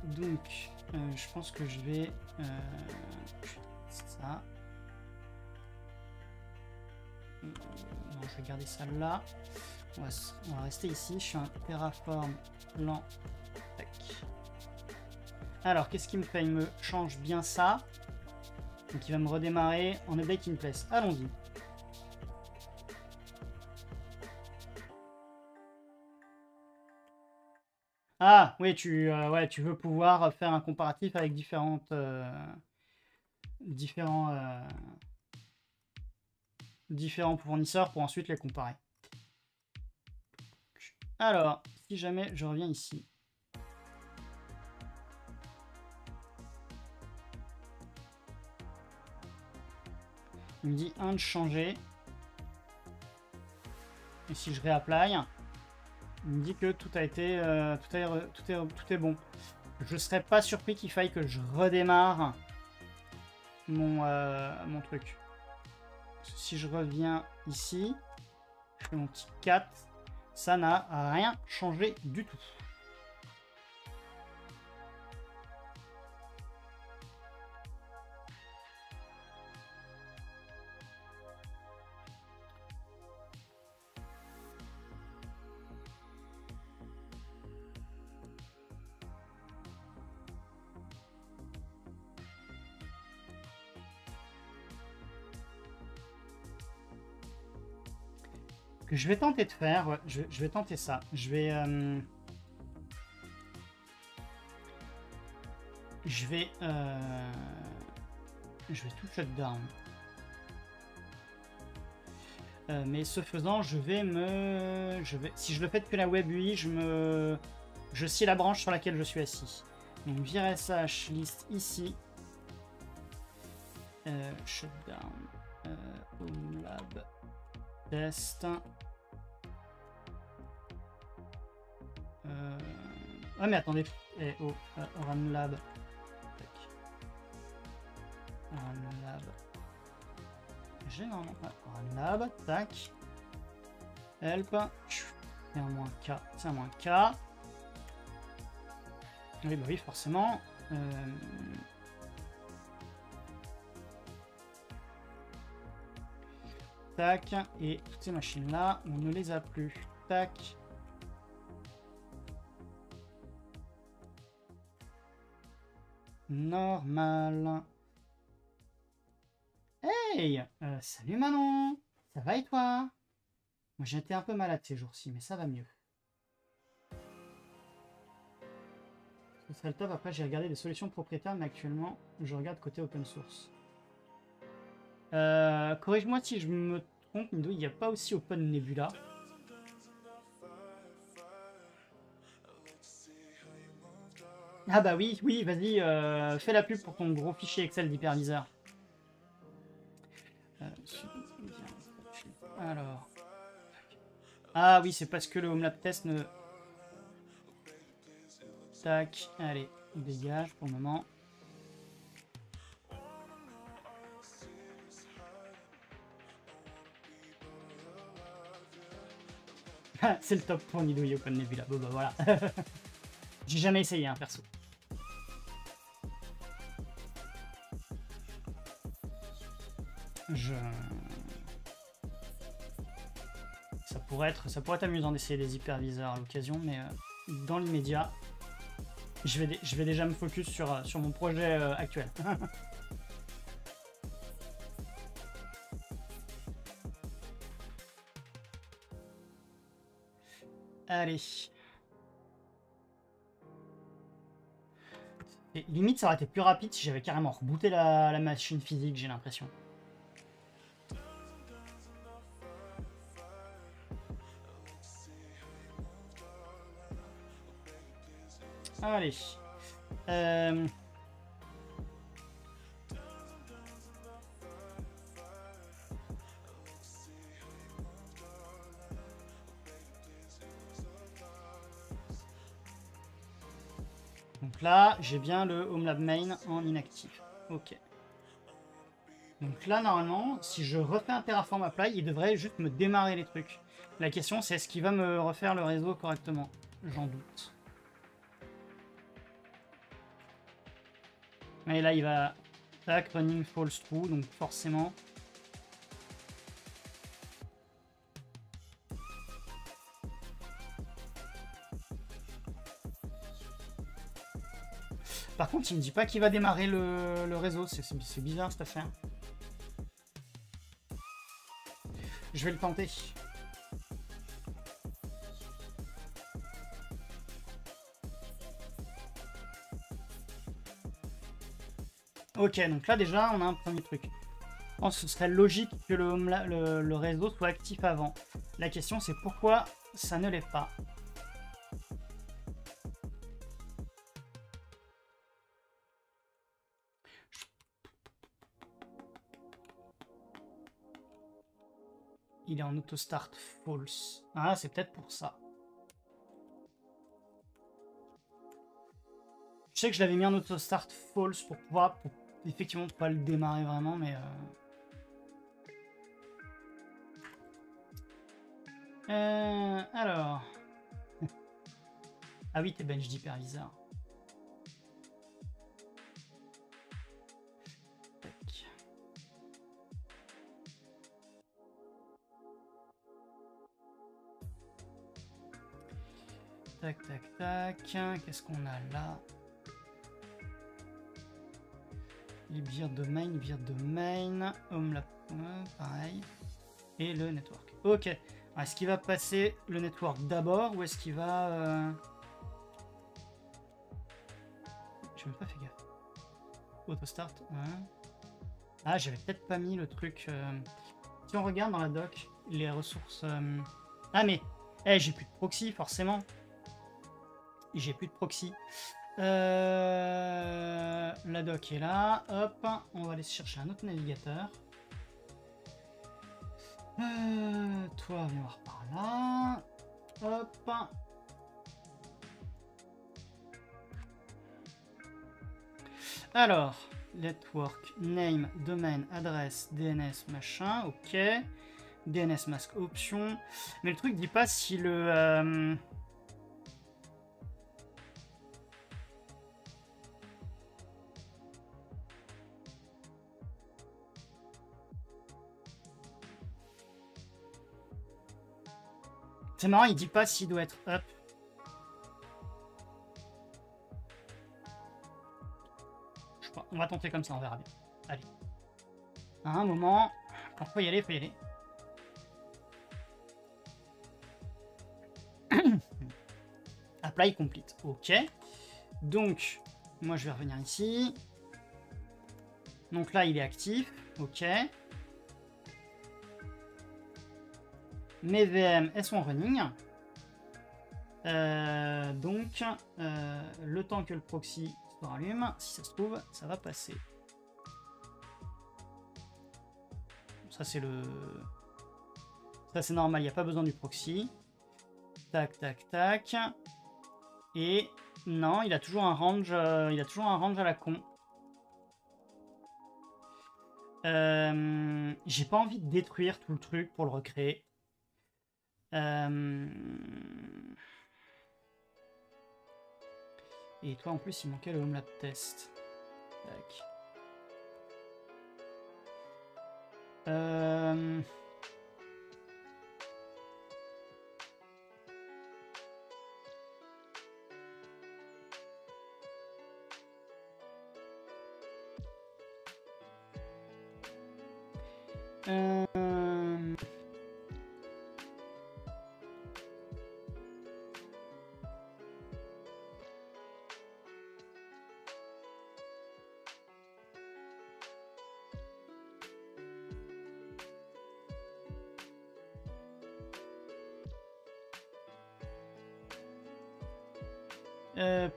Donc, je pense que je vais... ça. Non, je vais garder ça là. On va rester ici. Je suis un Terraform plan. Tac. Alors, qu'est-ce qu'il me fait? Il me change bien ça. Donc, il va me redémarrer en update in place. Allons-y. Ah, oui, tu veux pouvoir faire un comparatif avec différents fournisseurs pour ensuite les comparer. Alors, si jamais je reviens ici. Il me dit 1 de changer. Et si je réapply, il me dit que tout a été, tout est bon. Je serais pas surpris qu'il faille que je redémarre mon truc. Si je reviens ici, je fais mon petit 4, ça n'a rien changé du tout. Je vais tenter de faire, ouais, je vais tenter ça. Je vais tout shutdown. Mais ce faisant, si je le fais depuis la web UI, je scie la branche sur laquelle je suis assis. Donc vir sh list ici. Shutdown. Home lab. Test. Ah mais attendez. Eh, oh, Runlab. Tac. Runlab. J'ai normalement. Runlab. Tac. Help. C'est un moins K. C'est un moins K. Oui, bah oui, forcément. Tac. Et toutes ces machines-là, on ne les a plus. Tac. Normal. Hey, salut Manon. Ça va et toi? Moi j'étais un peu malade ces jours-ci, mais ça va mieux. Ce serait le top. Après, j'ai regardé des solutions propriétaires, mais actuellement, je regarde côté open source. Corrige-moi si je me trompe, Nido, il n'y a pas aussi Open Nebula. Ah bah oui, oui, vas-y, fais la pub pour ton gros fichier Excel d'hyperviseur. Alors. Ah oui, c'est parce que le Homelab Test ne... Tac, allez, dégage pour le moment. C'est le top pour Nido et Open Nebula. Bon bah voilà. J'ai jamais essayé, hein, perso. Ça pourrait être amusant d'essayer des hyperviseurs à l'occasion, mais dans l'immédiat, je vais déjà me focus sur mon projet actuel. Allez. Et limite, ça aurait été plus rapide si j'avais carrément rebooté la machine physique, j'ai l'impression. Allez. Donc là, j'ai bien le Homelab main en inactif. Ok. Donc là, normalement, si je refais un Terraform Apply, il devrait juste me démarrer les trucs. La question, c'est est-ce qu'il va me refaire le réseau correctement? J'en doute. Et là, il va... Tac, running false true, donc forcément... Par contre, il me dit pas qu'il va démarrer le réseau. C'est bizarre cette affaire. Je vais le tenter. Ok, donc là déjà, on a un premier truc. Je pense que ce serait logique que le réseau soit actif avant. La question, c'est pourquoi ça ne l'est pas. Il est en auto start false. Ah, c'est peut-être pour ça. Je sais que je l'avais mis en auto start false pour pouvoir, effectivement, pas le démarrer vraiment, mais... alors... Ah oui, t'es bench d'hyperviseur. Tac, tac, tac. Qu'est-ce qu'on a là? Les beer domain, home lab, pareil. Et le network. Ok. Est-ce qu'il va passer le network d'abord ou est-ce qu'il va... J'ai même pas fait gaffe. Auto start. Ouais. Ah, j'avais peut-être pas mis le truc... Si on regarde dans la doc, les ressources... Ah mais... j'ai plus de proxy, forcément. J'ai plus de proxy. La doc est là. Hop, on va aller chercher un autre navigateur. Toi, viens voir par là. Hop. Alors, network, name, domaine, adresse, DNS, machin, ok. DNS mask option. Mais le truc dit pas si le... C'est marrant, il dit pas s'il doit être up. Je sais pas, on va tenter comme ça, on verra bien. Allez. À un moment, quand faut y aller, faut y aller. Apply complete. Ok. Donc, moi je vais revenir ici. Donc là, il est actif. Ok. Mes VM, elles sont en running. Donc, le temps que le proxy se rallume, si ça se trouve, ça va passer. Ça, c'est le... Ça, c'est normal, il n'y a pas besoin du proxy. Tac, tac, tac. Et non, il a toujours un range, il a toujours un range à la con. J'ai pas envie de détruire tout le truc pour le recréer. Et toi, en plus, il manquait le home lab test. Tac.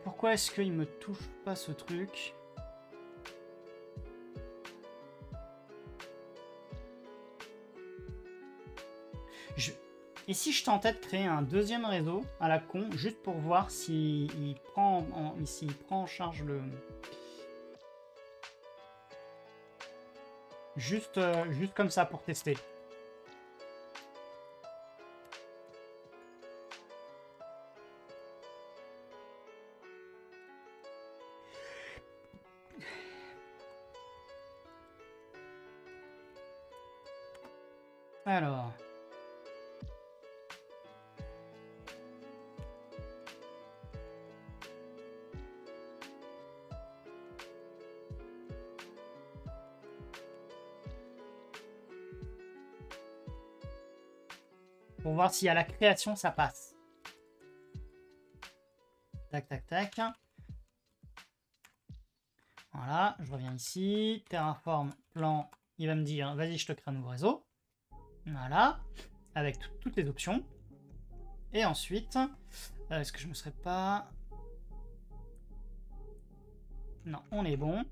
Pourquoi est-ce qu'il me touche pas ce truc? Et si je tentais de créer un deuxième réseau à la con, juste pour voir s'il prend en charge le... Juste comme ça pour tester. Alors... Pour voir si à la création ça passe. Tac, tac, tac. Voilà, je reviens ici. Terraform, plan. Il va me dire, vas-y, je te crée un nouveau réseau. Voilà. Avec toutes les options. Et ensuite, est-ce que je me serais pas... Non, on est bon.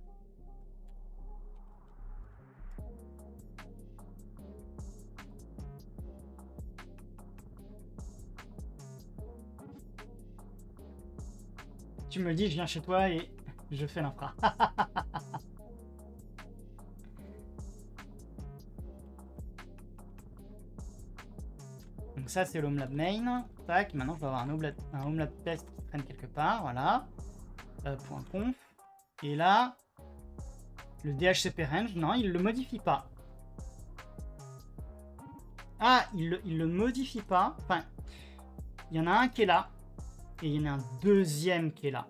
Tu me dis, je viens chez toi et je fais l'infra. Donc ça, c'est l'HomeLab main. Tac, maintenant je vais avoir un HomeLab test qui traîne quelque part. Voilà. .conf. Et là, le DHCP range, non, il ne le modifie pas. Ah, il le modifie pas. Enfin, il y en a un qui est là. Et il y en a un deuxième qui est là.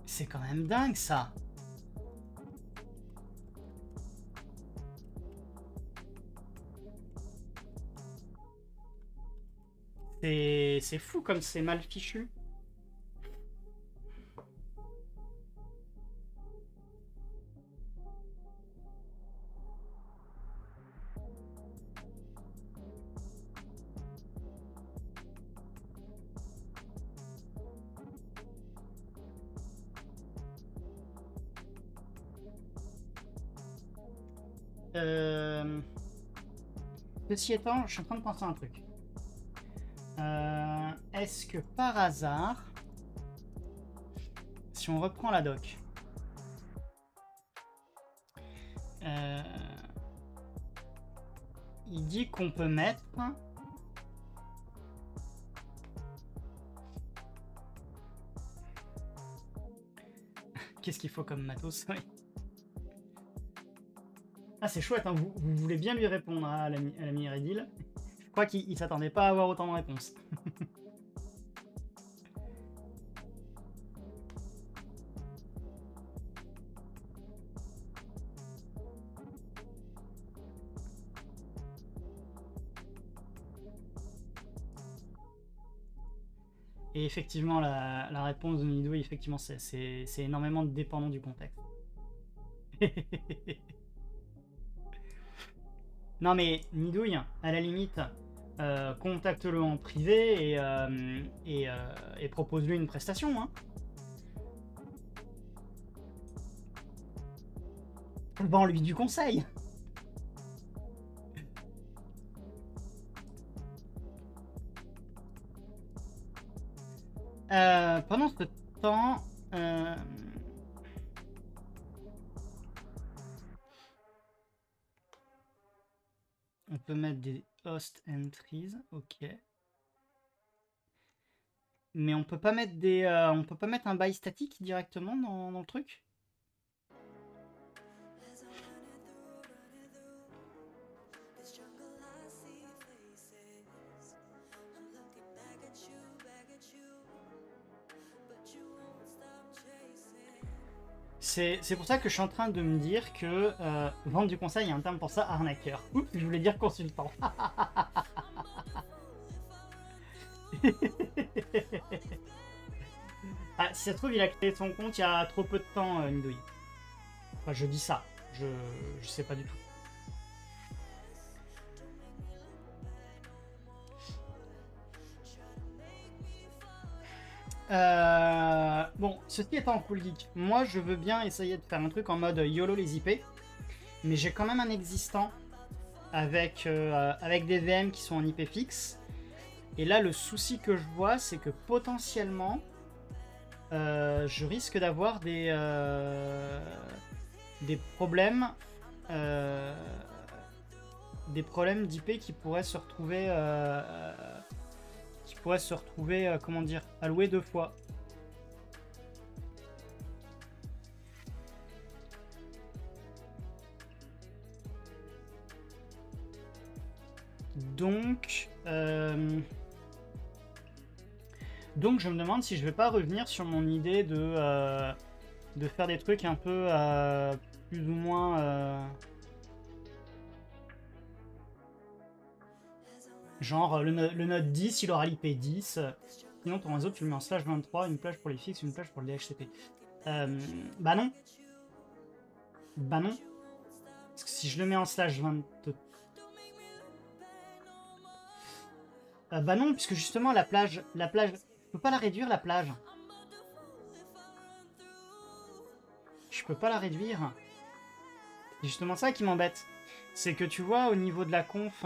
C'est quand même dingue ça. C'est fou comme c'est mal fichu. Ceci étant, je suis en train de penser à un truc. Est-ce que par hasard, si on reprend la doc, il dit qu'on peut mettre... Qu'est-ce qu'il faut comme matos? Oui. Ah, c'est chouette, hein. Vous voulez bien lui répondre à l'ami Redil. Je crois qu'il s'attendait pas à avoir autant de réponses. Et effectivement, la réponse de Nidouille, effectivement, c'est énormément dépendant du contexte. Non mais Nidouille, à la limite, contacte-le en privé et propose-lui une prestation. Hein. Vends-lui du conseil. Pendant ce temps, on peut mettre des host entries, ok. Mais on peut pas mettre on peut pas mettre un buy statique directement dans le truc. C'est pour ça que je suis en train de me dire que vendre du conseil, il y a un terme pour ça, arnaqueur. Oups, je voulais dire consultant. Ah, si ça se trouve, il a créé son compte il y a trop peu de temps, Nidouille. Enfin, je dis ça, je sais pas du tout. Bon, ceci étant cool geek, moi je veux bien essayer de faire un truc en mode YOLO les IP, mais j'ai quand même un existant avec, avec des VM qui sont en IP fixe. Et là, le souci que je vois, c'est que potentiellement, je risque d'avoir des problèmes d'IP qui pourraient se retrouver comment dire, alloués deux fois. Donc je me demande si je vais pas revenir sur mon idée de faire des trucs un peu plus ou moins genre le node 10 il aura l'IP 10, sinon ton réseau tu le mets en slash 23, une plage pour les fixes, une plage pour le DHCP. Bah non. Bah non. Parce que si je le mets en slash 23... bah non, puisque justement la plage, je peux pas la réduire la plage. Je peux pas la réduire. C'est justement ça qui m'embête. C'est que tu vois, au niveau de la conf,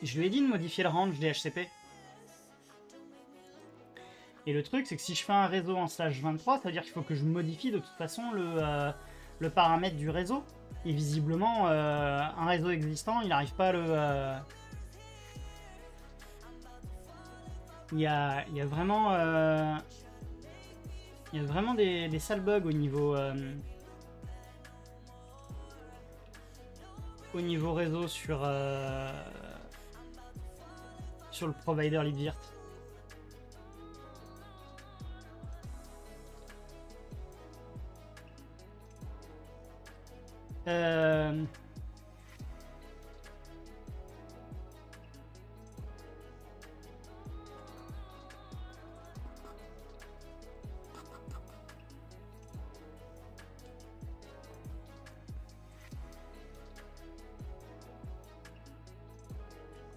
je lui ai dit de modifier le range DHCP. Et le truc, c'est que si je fais un réseau en slash 23, ça veut dire qu'il faut que je modifie de toute façon le paramètre du réseau. Et visiblement, un réseau existant, il n'arrive pas à le... Il y a vraiment... il y a vraiment des sales bugs au niveau réseau sur le provider LibVirt.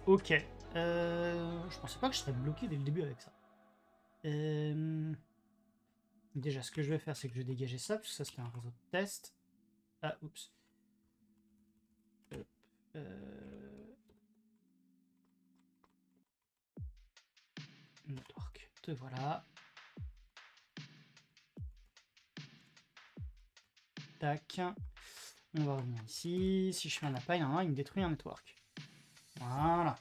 Ok. Je pensais pas que je serais bloqué dès le début avec ça. Déjà, ce que je vais faire, c'est que je vais dégager ça, parce que ça, c'était un réseau de test. Ah, oups. Network, te voilà. Tac. On va revenir ici. Si je fais un appel, il me détruit un network. Voilà.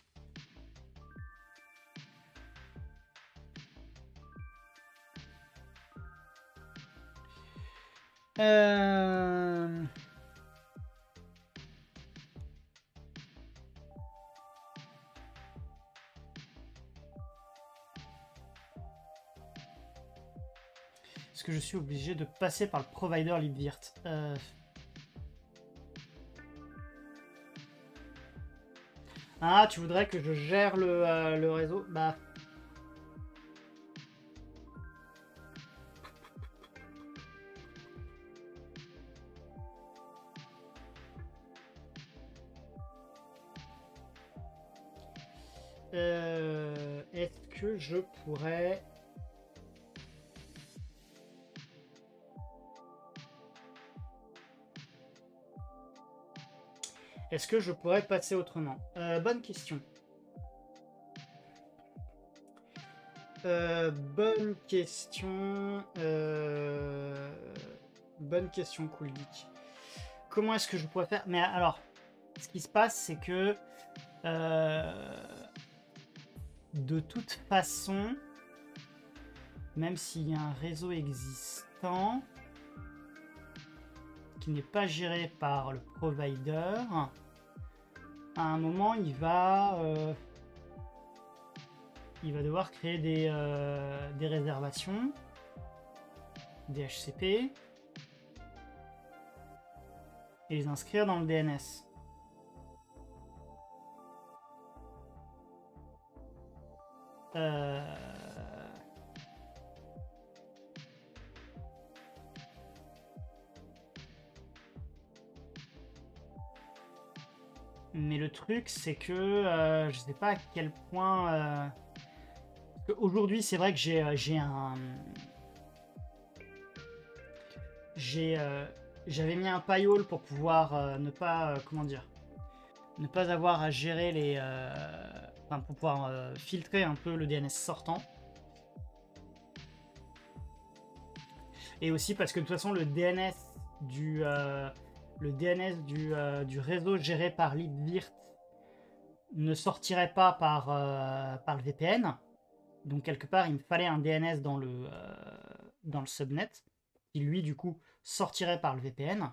Est-ce que je suis obligé de passer par le provider libvirt? Ah, tu voudrais que je gère le réseau? Bah. Est-ce que je pourrais... Est-ce que je pourrais passer autrement? Bonne question. Bonne question. Bonne question, Cool Geek. Comment est-ce que je pourrais faire? Mais alors, ce qui se passe, c'est que de toute façon, même s'il y a un réseau existant qui n'est pas géré par le provider, à un moment, il va devoir créer des réservations, des HCP, et les inscrire dans le DNS. Mais le truc, c'est que je sais pas à quel point... Aujourd'hui, c'est vrai que j'avais mis un paywall pour pouvoir ne pas... comment dire? Ne pas avoir à gérer les... enfin, pour pouvoir filtrer un peu le DNS sortant. Et aussi parce que de toute façon, le DNS du réseau géré par libvirt ne sortirait pas par le VPN. Donc quelque part, il me fallait un DNS dans le subnet, qui lui, du coup, sortirait par le VPN.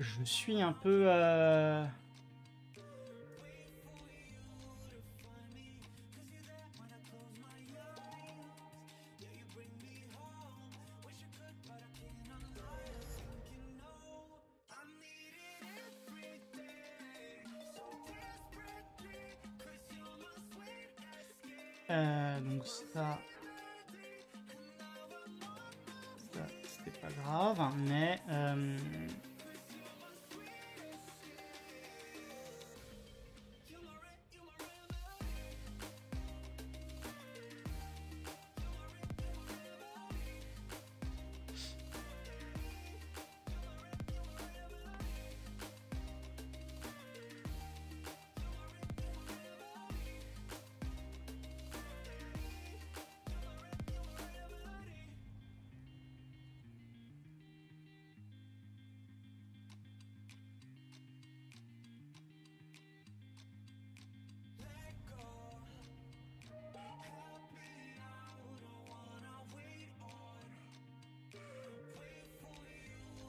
Je suis un peu... donc ça c'était pas grave, mais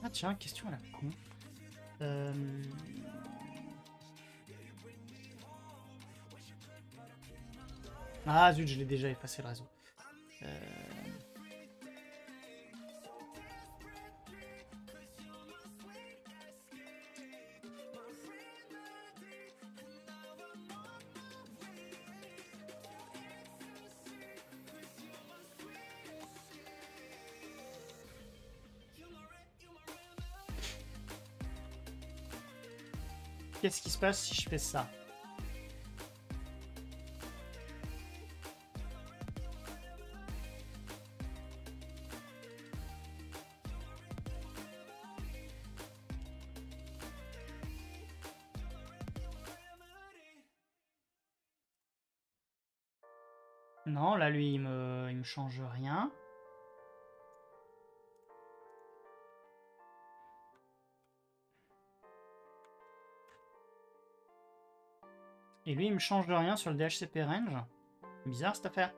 ah tiens, question à la con. Ah zut, je l'ai déjà effacé le réseau. Qu'est-ce qui se passe si je fais ça? Non, là, lui, il me change rien. Et lui, il me change de rien sur le DHCP range. Bizarre cette affaire.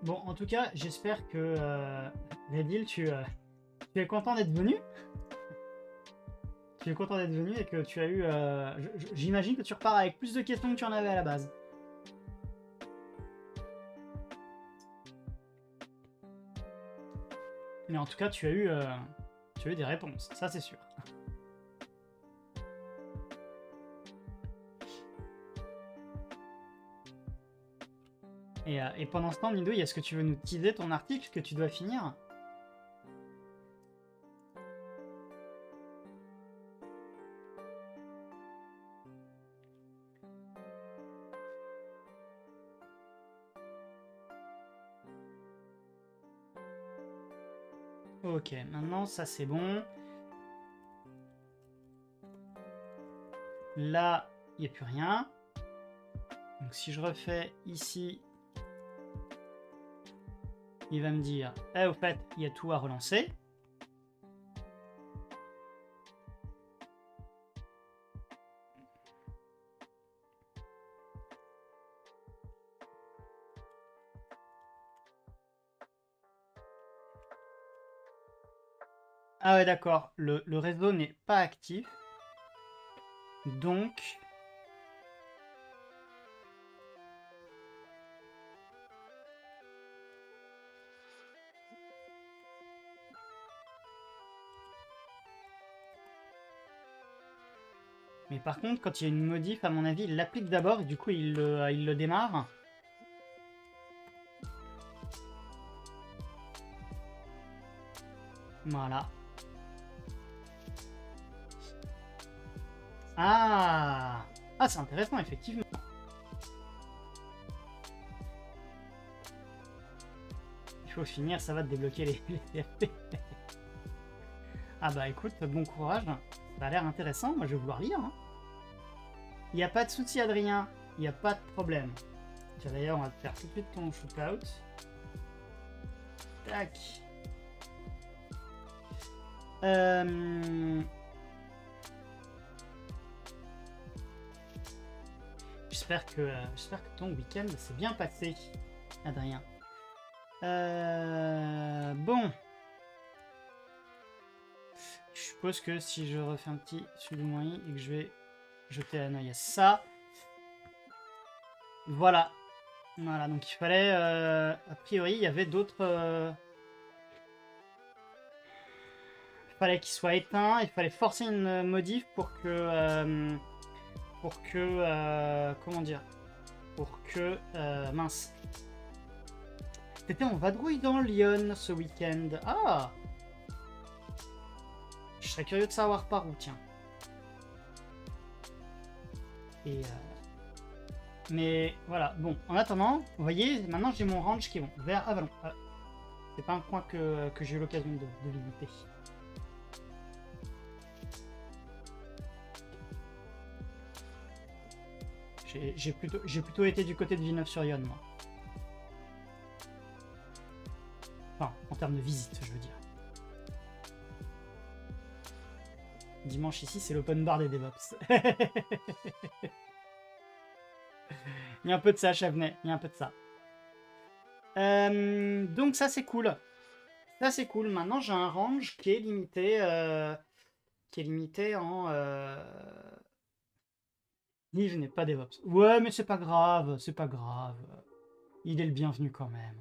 Bon, en tout cas, j'espère que Redil, tu es content d'être venu. Tu es content d'être venu et que tu as eu... J'imagine que tu repars avec plus de questions que tu en avais à la base. Mais en tout cas, tu as eu des réponses, ça c'est sûr. Et pendant ce temps, Nidouille, est-ce que tu veux nous teaser ton article que tu dois finir? Ok, maintenant ça c'est bon. Là, il n'y a plus rien. Donc si je refais ici, il va me dire, eh, au fait, il y a tout à relancer. Ah ouais, d'accord, le réseau n'est pas actif. Donc... Mais par contre, quand il y a une modif, à mon avis, il l'applique d'abord et du coup, il le démarre. Voilà. Ah! Ah, c'est intéressant, effectivement. Il faut finir, ça va te débloquer les CFP. Ah bah écoute, bon courage. Ça a l'air intéressant, moi je vais vouloir lire. Hein. Il n'y a pas de souci, Adrien. Il n'y a pas de problème. Tiens, d'ailleurs, on va te faire tout de suite ton shootout. Tac. J'espère que ton week-end s'est bien passé, Adrien. Bon. Je suppose que si je refais un petit suivi moyen et que je vais jeter un œil à ça. Voilà. Voilà, donc il fallait... a priori, il y avait d'autres... Il fallait qu'il soit éteint, il fallait forcer une modif pour que... comment dire? Pour que... mince. T'étais en vadrouille dans Lyon ce week-end. Ah! Je serais curieux de savoir par où, tiens. Et... mais voilà, bon, en attendant, vous voyez, maintenant j'ai mon range qui est bon. Vers Avalon. C'est pas un coin que j'ai eu l'occasion de visiter. J'ai plutôt été du côté de Villeneuve-sur-Yonne, moi. Enfin, en termes de visite, je veux dire. Dimanche ici, c'est l'open bar des DevOps. Il y a un peu de ça, Chevenet. Il y a un peu de ça. Donc ça, c'est cool. Ça, c'est cool. Maintenant, j'ai un range qui est limité, en... Ni je n'ai pas DevOps. Ouais, mais c'est pas grave. C'est pas grave. Il est le bienvenu quand même.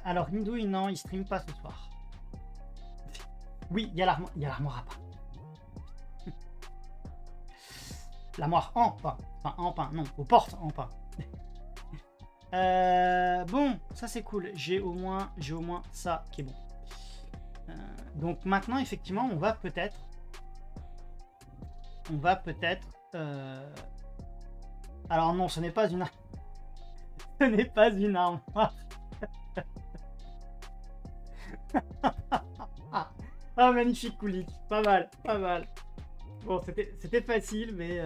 Alors, Nidouille, non, il stream pas ce soir. Oui, il y a l'armoire à pain. L'armoire en pain. Enfin, en pain, non, aux portes en pain. Bon, ça c'est cool. J'ai au moins ça qui est bon. Donc maintenant, effectivement, on va peut-être... Alors non, ce n'est pas une... ce n'est pas une armoire. Ah, magnifique Koulik. Pas mal, pas mal. Bon, c'était facile, mais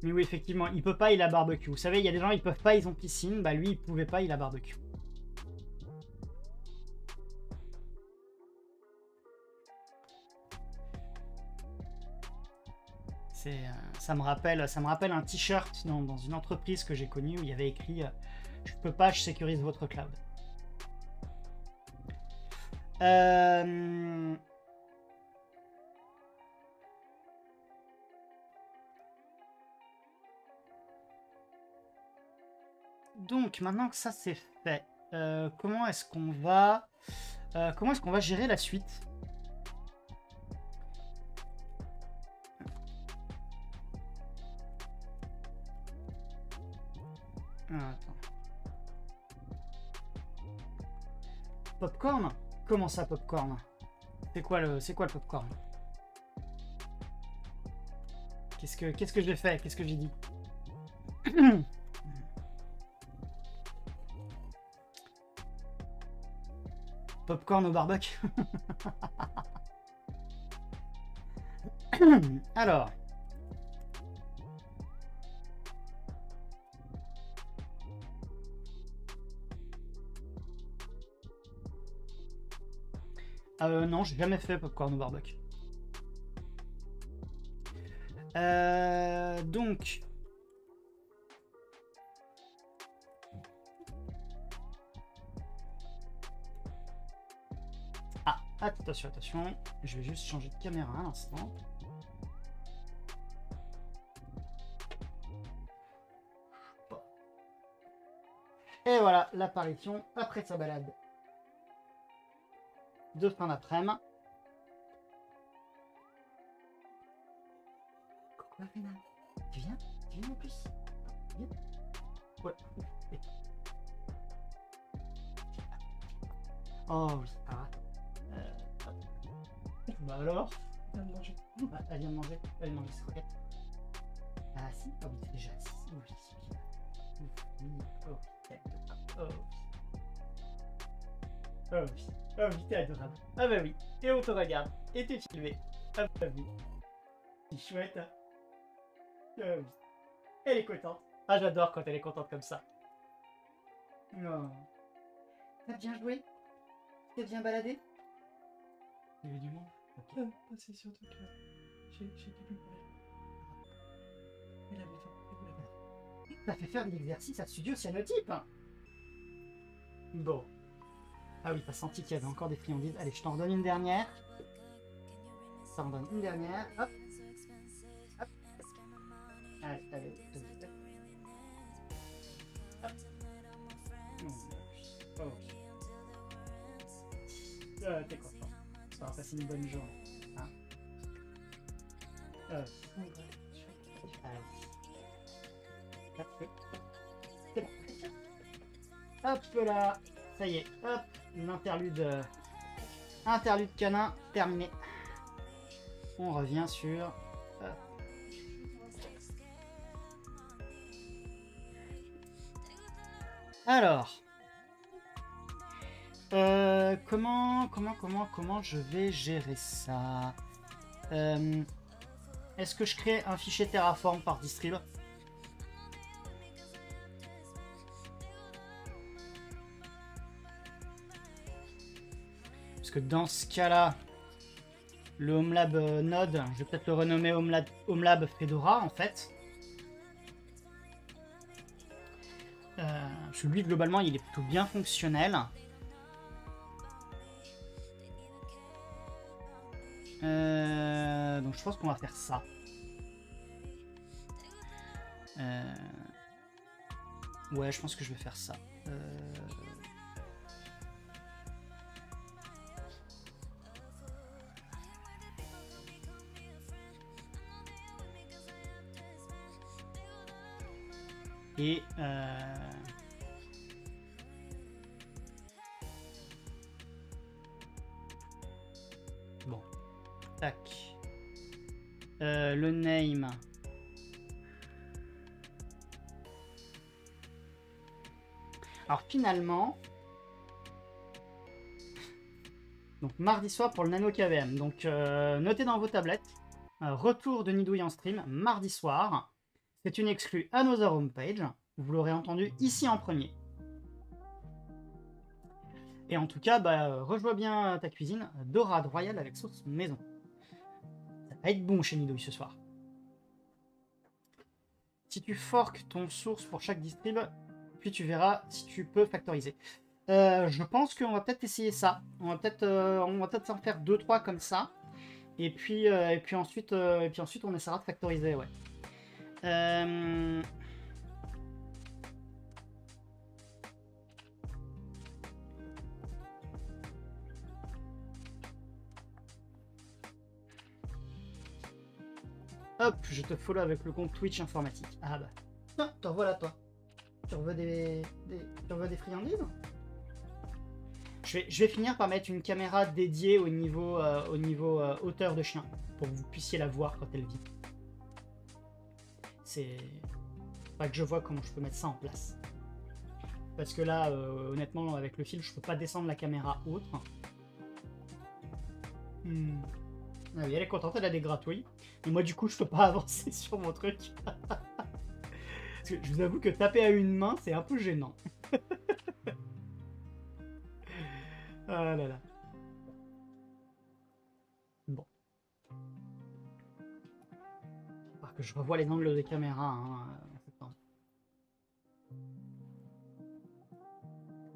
oui, effectivement, il peut pas, il a barbecue. Vous savez, il y a des gens, ils peuvent pas, ils ont piscine. Bah lui, il pouvait pas, il a barbecue. Ça me rappelle un t-shirt dans une entreprise que j'ai connue où il y avait écrit je peux pas, je sécurise votre cloud. Donc maintenant que ça c'est fait, comment est-ce qu'on va gérer la suite? Attends. Popcorn? Comment ça, popcorn? C'est quoi le popcorn? Qu'est-ce que j'ai fait? Qu'est-ce que j'ai dit? Popcorn au barbecue. Alors. Non, j'ai jamais fait popcorn au barbecue. Donc. Ah, attention, attention. Je vais juste changer de caméra un instant. Et voilà, l'apparition après sa balade de fin d'après-midi. Coucou Marina, tu viens en plus? Viens. Ouais. Oh oui, bah alors, elle vient de manger. Elle vient de manger. Elle vient de manger ses croquettes. Ah si, oh oui, déjà si. Oui, oh, oh. Oh oui, oh oui, t'es adorable. Ah bah oui, et on te regarde, et t'es filmé. Ah bah oui, c'est chouette, hein. Ah oui, elle est contente. Ah j'adore quand elle est contente comme ça. Oh. T'as bien joué? T'es bien baladé? Il y avait du monde. Ok. C'est surtout que j'ai dû lui parler. Elle avait faim. T'as fait faire de l'exercice à Studio Cyanotype. Bon. Ah oui, t'as senti qu'il y avait encore des friandises. Allez, je t'en redonne une dernière. Ça en donne une dernière. Hop. Hop. Allez, allez. Hop. Oh. T'es content. Ça va passer une bonne journée. Hein. C'est bon. Hop là. Ça y est. Hop. L'interlude. Interlude canin terminé. On revient sur. Alors. Comment je vais gérer ça? Est-ce que je crée un fichier Terraform par distrib? Parce que dans ce cas-là, le Homelab Node, je vais peut-être le renommer Homelab Fedora en fait. Parce que lui, globalement, il est plutôt bien fonctionnel. Donc je pense qu'on va faire ça. Ouais, je pense que je vais faire ça. Et bon, tac. Le name. Alors finalement, donc mardi soir pour le Nano KVM. Donc notez dans vos tablettes, retour de Nidouille en stream mardi soir. C'est une exclue à nos homepage. Vous l'aurez entendu ici en premier. Et en tout cas, bah, rejoins bien ta cuisine, dorade royale avec sauce maison. Ça va être bon chez Nidouille ce soir. Si tu forques ton source pour chaque distrib, puis tu verras si tu peux factoriser. Je pense qu'on va peut-être essayer ça. On va peut-être s'en faire 2-3 comme ça. Et puis ensuite on essaiera de factoriser, ouais. Hop, je te follow avec le compte Twitch informatique. Ah bah. Ah, t'en voilà toi. Tu veux des friandises? Je vais finir par mettre une caméra dédiée au niveau hauteur de chien, pour que vous puissiez la voir quand elle vit. C'est pas que je vois comment je peux mettre ça en place. Parce que là, honnêtement, avec le fil, je peux pas descendre la caméra autre. Ah oui, elle est contente, elle a des gratouilles. Mais moi, du coup, je peux pas avancer sur mon truc. Parce que je vous avoue que taper à une main, c'est un peu gênant. Ah là là. Bon. Alors que je revois les angles des caméras. Hein,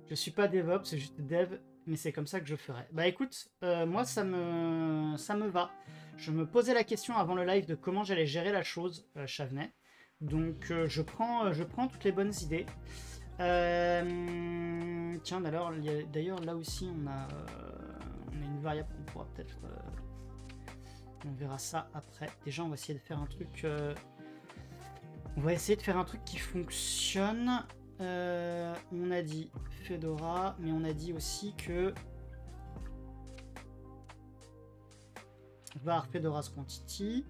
je suis pas DevOps, c'est juste Dev, mais c'est comme ça que je ferai. Bah écoute, moi ça me va. Je me posais la question avant le live de comment j'allais gérer la chose, Chavenet. Donc je prends toutes les bonnes idées. Tiens, d'ailleurs là aussi on a une variable qu'on pourra peut-être... on verra ça après. Déjà on va essayer de faire un truc... on va essayer de faire un truc qui fonctionne. On a dit Fedora, mais on a dit aussi que var Fedora's quantity,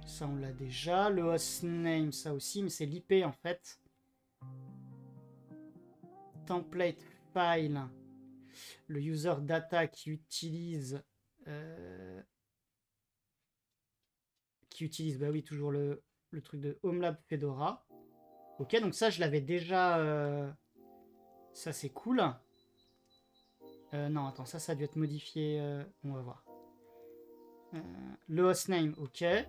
ça on l'a déjà. Le hostname, ça aussi, mais c'est l'IP en fait. Template file, le user data qui utilise, bah oui, toujours le truc de Homelab Fedora. Ok, donc ça je l'avais déjà. Ça c'est cool. Non, attends, ça a dû être modifié. On va voir. Le hostname, ok. Et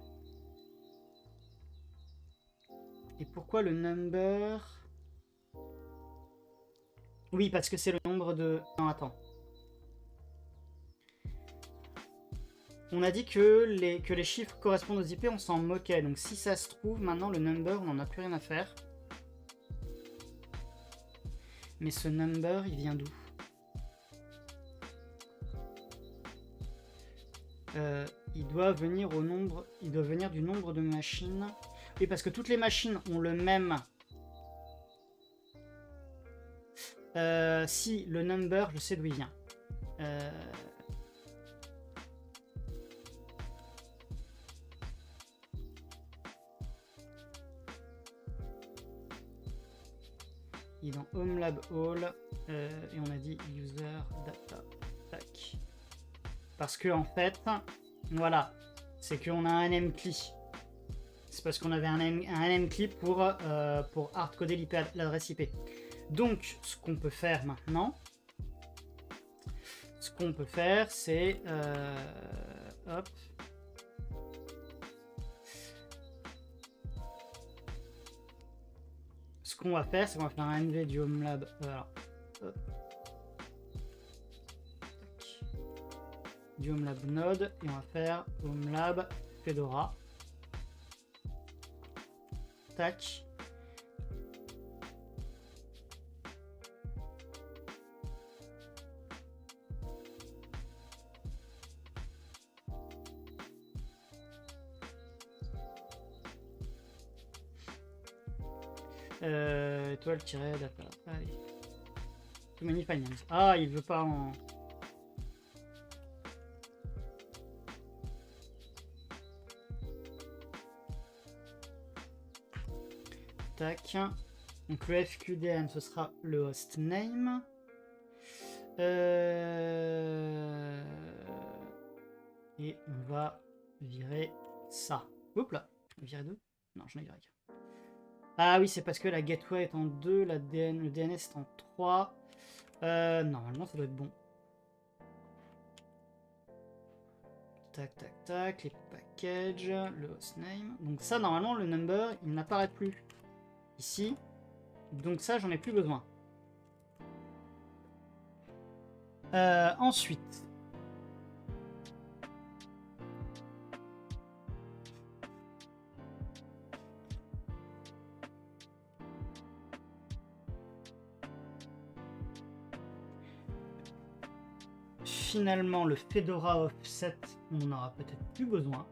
pourquoi le number? Oui, parce que c'est le nombre de... Non, attends. On a dit que les chiffres correspondent aux IP, on s'en moquait. Donc si ça se trouve, maintenant le number, on n'en a plus rien à faire. Mais ce number, il vient d'où? Il doit venir du nombre de machines. Oui, parce que toutes les machines ont le même... si, le number, je sais d'où il vient. Il est dans Homelab All. Et on a dit user data. Tac. Parce que en fait, voilà, c'est qu'on a un mcli. C'est parce qu'on avait un mcli pour hardcoder l'adresse IP. Donc, ce qu'on peut faire maintenant, c'est hop. Ce qu'on va faire, c'est qu'on va faire un nv du Homelab. Voilà. Hop. Du Homelab node et on va faire Homelab Fedora. Tac. Étoile-data. Allez. Too many finance. Ah, il veut pas en... Tac. Donc le FQDM, ce sera le hostname. Et on va virer ça. Hop là. Virer 2? Non, j'en ai viré qu'un. Ah oui, c'est parce que la gateway est en 2, le DNS est en 3. Normalement, ça doit être bon. Tac, tac, tac. Les packages, le hostname. Donc ça, normalement, le number, il n'apparaît plus ici. Donc ça, j'en ai plus besoin. Ensuite... Finalement, le Fedora Offset, on n'en aura peut-être plus besoin.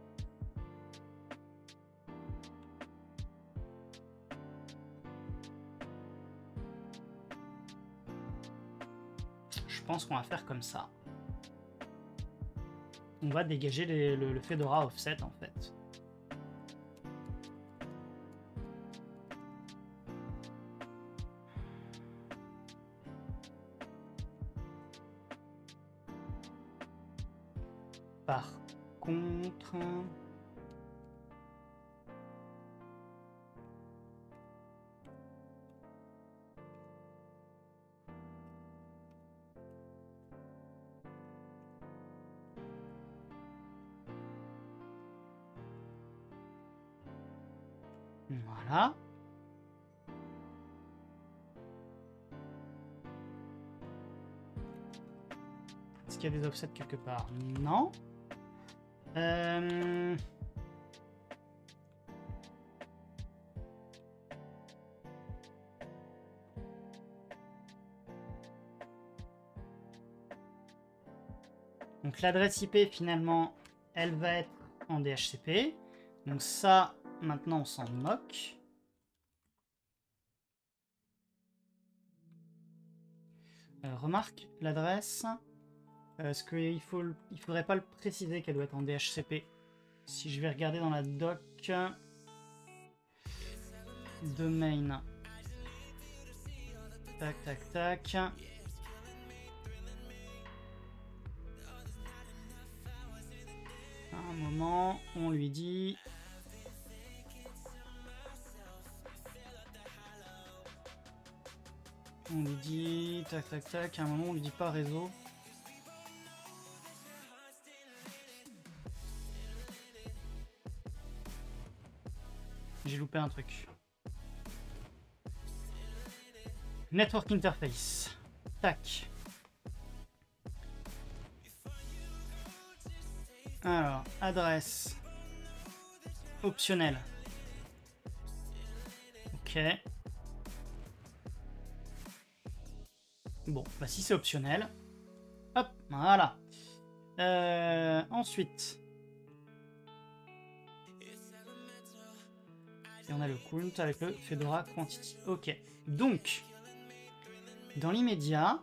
Je pense qu'on va faire comme ça. On va dégager le Fedora Offset, en fait. Par contre... Voilà. Est-ce qu'il y a des offsets quelque part? Non. Donc l'adresse IP finalement, elle va être en DHCP. Donc ça, maintenant on s'en moque. Remarque, l'adresse, est-ce qu'il faudrait pas le préciser qu'elle doit être en DHCP? Si je vais regarder dans la doc, domain, tac tac tac. À un moment, on lui dit... On lui dit... Tac, tac, tac. À un moment, on lui dit pas réseau. J'ai loupé un truc. Network interface. Tac. Alors, adresse. Optionnel. Ok. Bon, bah si c'est optionnel. Hop, voilà. Ensuite. Et on a le count avec le Fedora Quantity. Ok. Donc, dans l'immédiat...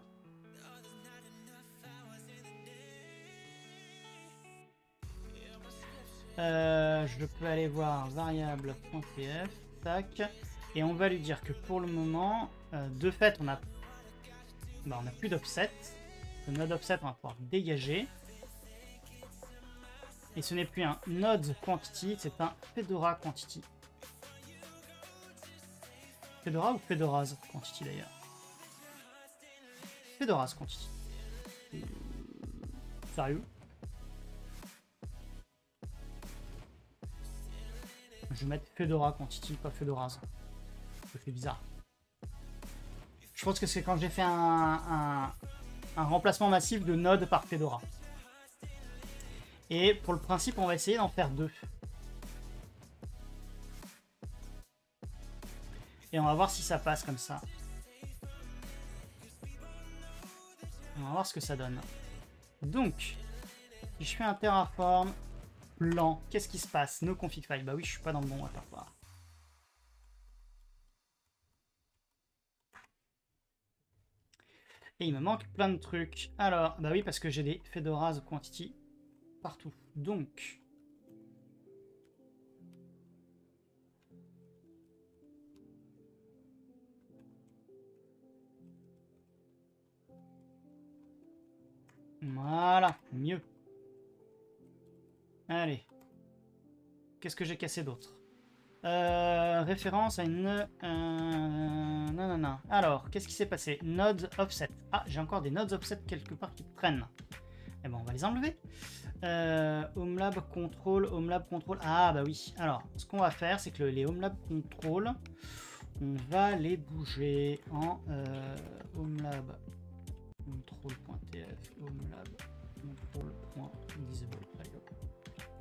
je peux aller voir variable.pf, tac, et on va lui dire que pour le moment, de fait, on a plus d'offset. Le node offset, on va pouvoir dégager. Et ce n'est plus un node quantity, c'est un Fedora quantity. Fedora ou Fedora's quantity d'ailleurs? Fedora's quantity. Sérieux? Je vais mettre Fedora quantity, pas Fedora's. Ça fait bizarre. Je pense que c'est quand j'ai fait un remplacement massif de node par Fedora. Et pour le principe, on va essayer d'en faire 2. Et on va voir si ça passe comme ça. On va voir ce que ça donne. Donc, si je fais un Terraform plan, qu'est-ce qui se passe? No config file. Bah oui, je suis pas dans le bon répertoire. Et il me manque plein de trucs. Alors, bah oui, parce que j'ai des Fedora's Quantity partout. Donc... Voilà, mieux. Allez. Qu'est-ce que j'ai cassé d'autre? Référence à une... non. Alors, qu'est-ce qui s'est passé? Nodes offset. Ah, j'ai encore des nodes offset quelque part qui traînent. Eh ben, on va les enlever. Homelab control, Homelab control. Ah, bah oui. Alors, ce qu'on va faire, c'est que les Homelab control, on va les bouger en Homelab control.tf, Homelab control.disable.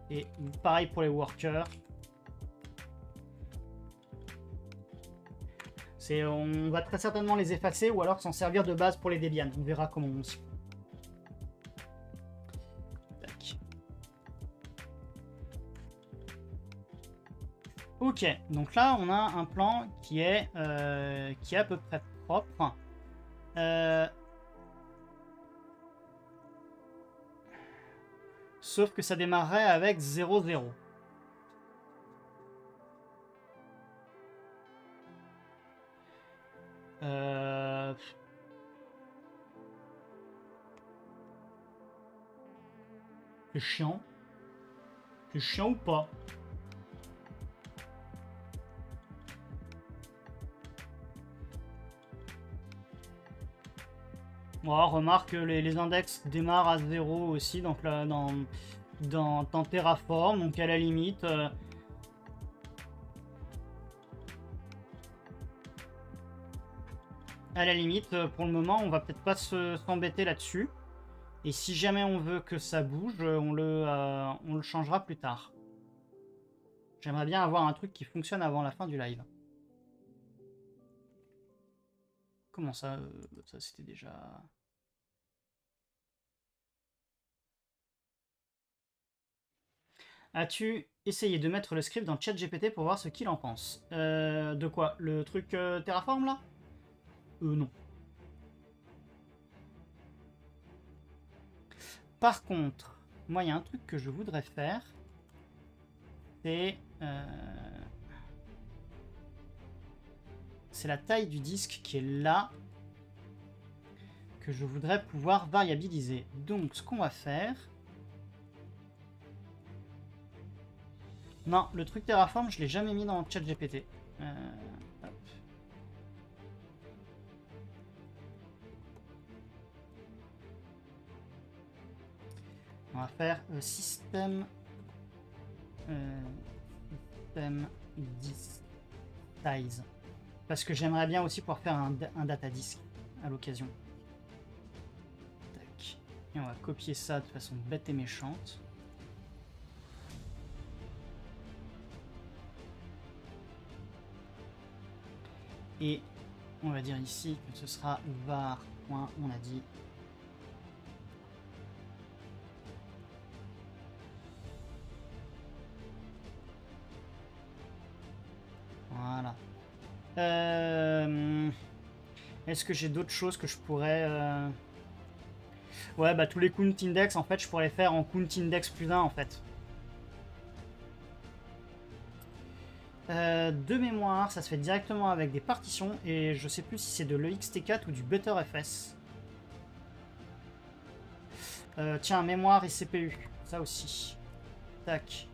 Et pareil pour les workers. On va très certainement les effacer ou alors s'en servir de base pour les Debian. On verra comment on s'y... Tac. Ok, donc là on a un plan qui est à peu près propre. Sauf que ça démarrerait avec 0,0. C'est chiant. C'est chiant ou pas? Oh, remarque que les index démarrent à 0 aussi, donc là, dans Terraform, donc à la limite... pour le moment, on va peut-être pas s'embêter là-dessus. Et si jamais on veut que ça bouge, on le changera plus tard. J'aimerais bien avoir un truc qui fonctionne avant la fin du live. Comment ça ça c'était déjà... As-tu essayé de mettre le script dans ChatGPT pour voir ce qu'il en pense? De quoi? Le truc Terraform là? Non. Par contre, moi il y a un truc que je voudrais faire. C'est la taille du disque qui est là que je voudrais pouvoir variabiliser. Donc ce qu'on va faire... Non, le truc Terraform, je l'ai jamais mis dans ChatGPT. On va faire système disk size. Parce que j'aimerais bien aussi pouvoir faire un data disk à l'occasion. Tac. Et on va copier ça de façon bête et méchante. Et on va dire ici que ce sera var. On a dit. Voilà. Est-ce que j'ai d'autres choses que je pourrais... Ouais, bah tous les count index, en fait, je pourrais les faire en count index plus 1, en fait. De mémoire, ça se fait directement avec des partitions, et je sais plus si c'est de l'EXT4 ou du ButterFS. Tiens, mémoire et CPU, ça aussi. Tac.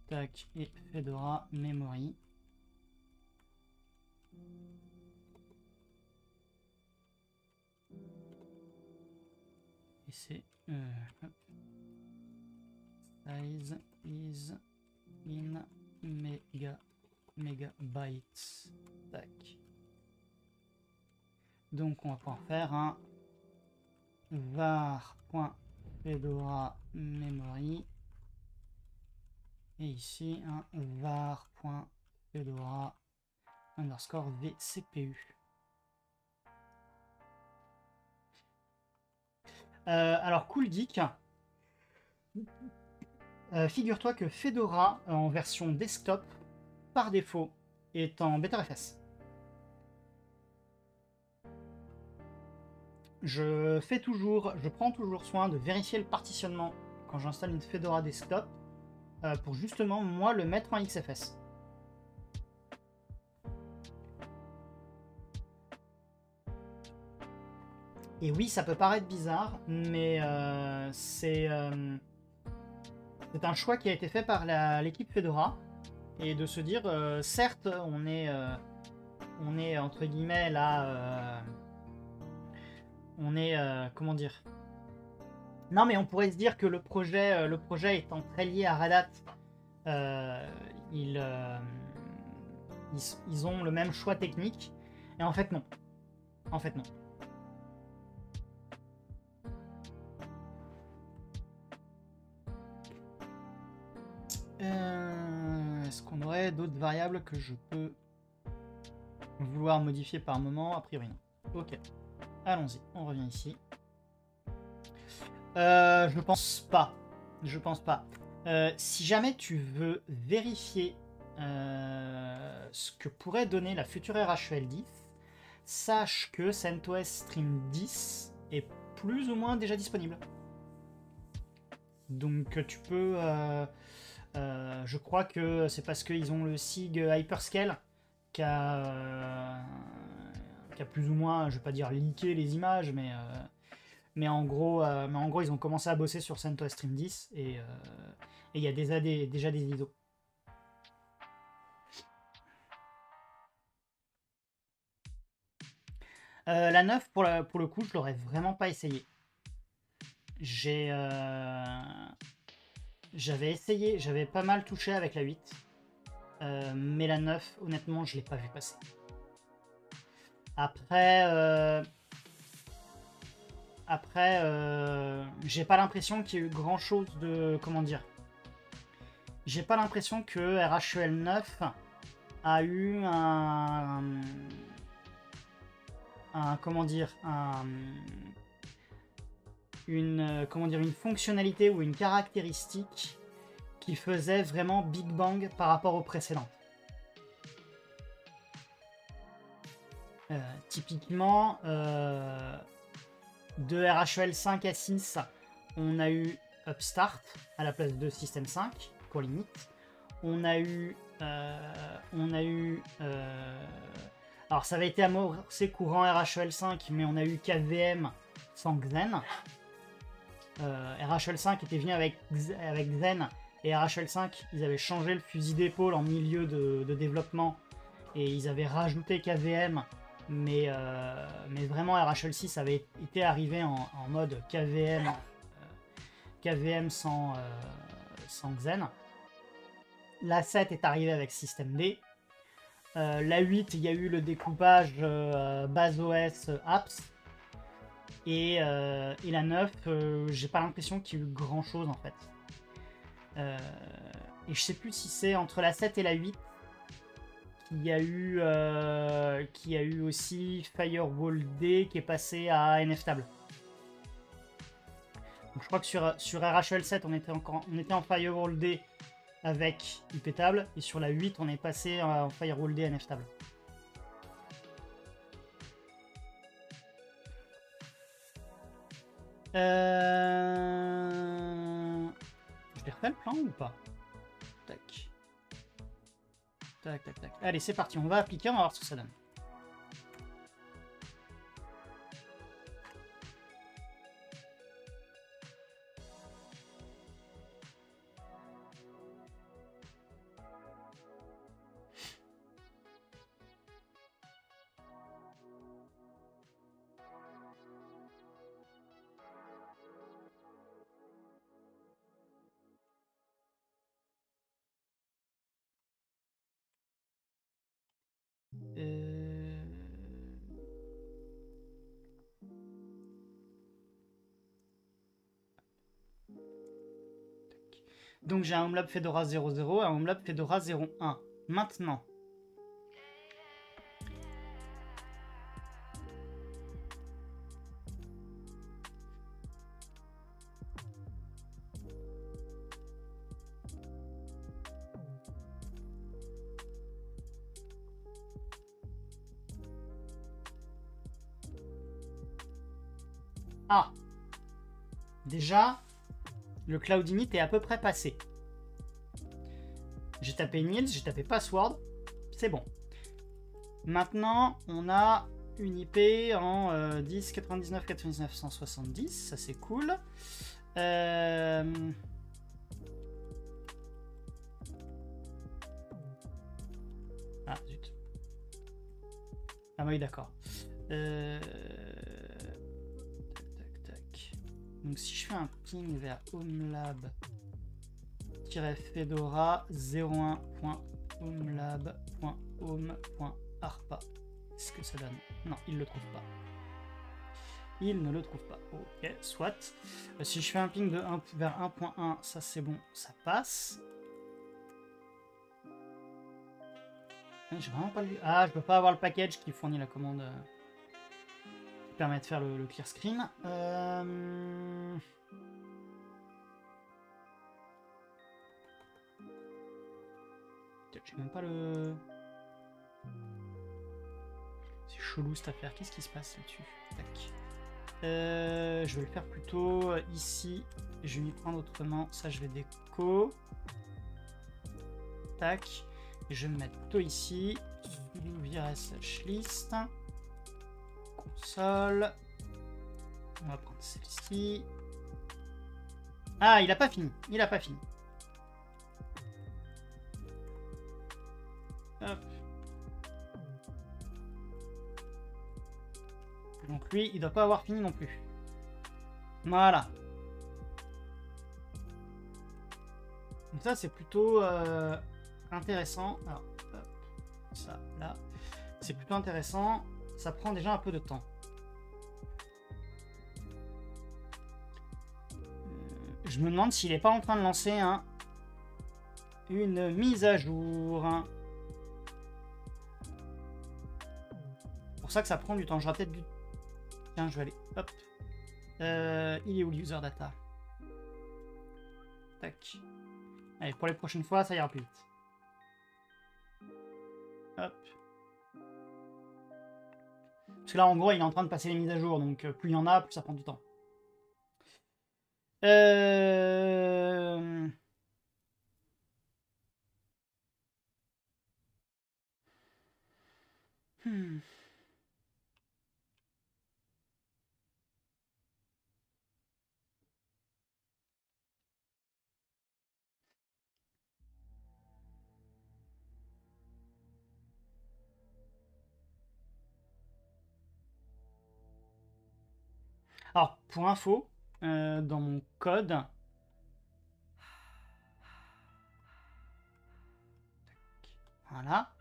Tac, et Fedora Memory. Et c'est... size is in megabytes. Tac. Donc on va pouvoir faire un var.fedora memory et ici un var.fedora underscore VCPU. Alors, Cool Geek, figure-toi que Fedora en version desktop, par défaut, est en BetterFS. Je prends toujours soin de vérifier le partitionnement quand j'installe une Fedora desktop pour justement, moi, le mettre en XFS. Et oui, ça peut paraître bizarre, mais c'est un choix qui a été fait par l'équipe Fedora. Et de se dire, certes, on est entre guillemets là... on est... comment dire? Non, mais on pourrait se dire que le projet étant très lié à Red Hat, ils ont le même choix technique. Et en fait, non. En fait, non. Est-ce qu'on aurait d'autres variables que je peux vouloir modifier par moment? A priori, non. Ok. Allons-y. On revient ici. Je pense pas. Je pense pas. Si jamais tu veux vérifier ce que pourrait donner la future RHEL 10, sache que CentOS Stream 10 est plus ou moins déjà disponible. Donc tu peux... je crois que c'est parce qu'ils ont le SIG Hyperscale qui a plus ou moins, je vais pas dire leaké les images, mais en gros, ils ont commencé à bosser sur CentOS Stream 10 et il y a déjà des ISO. La 9, pour le coup, je l'aurais vraiment pas essayé. J'avais essayé, j'avais pas mal touché avec la 8. Mais la 9, honnêtement, je l'ai pas vu passer. Après, j'ai pas l'impression qu'il y ait eu grand chose de... Comment dire? J'ai pas l'impression que RHEL 9 a eu comment dire, une fonctionnalité ou une caractéristique qui faisait vraiment Big Bang par rapport au précédent. Typiquement, de RHEL 5 à 6, on a eu Upstart à la place de System 5, pour limite. On a eu... alors ça avait été amorcé courant RHEL 5, mais on a eu KVM sans Xen. RHEL 5 était venu avec Xen, et RHEL 5, ils avaient changé le fusil d'épaule en milieu de développement, et ils avaient rajouté KVM, mais vraiment RHEL 6 avait été arrivé en mode KVM sans Xen. La 7 est arrivée avec System D. La 8, il y a eu le découpage base OS apps. Et la 9, j'ai pas l'impression qu'il y ait eu grand chose en fait. Et je sais plus si c'est entre la 7 et la 8 qu'il y a eu aussi Firewall D qui est passé à NFTable. Donc je crois que sur RHEL 7 on était en Firewall D avec IPtable, et sur la 8 on est passé en Firewall D NFTable. Je les refais le plan ou pas? Tac. Tac, tac, tac. Allez, c'est parti, on va appliquer, on va voir ce que ça donne. Donc j'ai un Homelab Fedora 0.0 et un Homelab Fedora 0.1. Maintenant, Ah. Déjà, le Cloud Init est à peu près passé. J'ai tapé Nils, j'ai tapé Password. C'est bon. Maintenant, on a une IP en 10.99.99.170. Ça, c'est cool. Ah, zut. Ah oui, d'accord. Tac, tac. Donc, si je fais un ping vers homelab-fedora 01.homelab.home.arpa, est-ce que ça donne? Non, il le trouve pas. Il ne le trouve pas. Ok, soit. Si je fais un ping de 1 vers 1.1, ça c'est bon, ça passe. J'ai vraiment pas lu. Ah, je peux pas avoir le package qui fournit la commande qui permet de faire le clear screen. J'ai même pas le. C'est chelou cette affaire. Qu'est-ce qui se passe là-dessus? Tac. Je vais le faire plutôt ici. Je vais m'y prendre autrement. Ça, je vais déco. Tac. Et je vais me mettre plutôt ici. /list. Console. On va prendre celle-ci. Ah, il a pas fini. Il a pas fini. Hop. Donc lui, il doit pas avoir fini non plus. Voilà. Donc ça, c'est plutôt intéressant. Alors, hop, ça, là. C'est plutôt intéressant. Ça prend déjà un peu de temps. Je me demande s'il n'est pas en train de lancer une mise à jour. C'est pour ça que ça prend du temps. J'aurai peut-être dû... Tiens, je vais aller... Hop. Il est où le user data? Tac. Allez, pour les prochaines fois, ça ira plus vite. Hop. Parce que là, en gros, il est en train de passer les mises à jour. Donc, plus il y en a, plus ça prend du temps. Alors, pour info, dans mon code, voilà,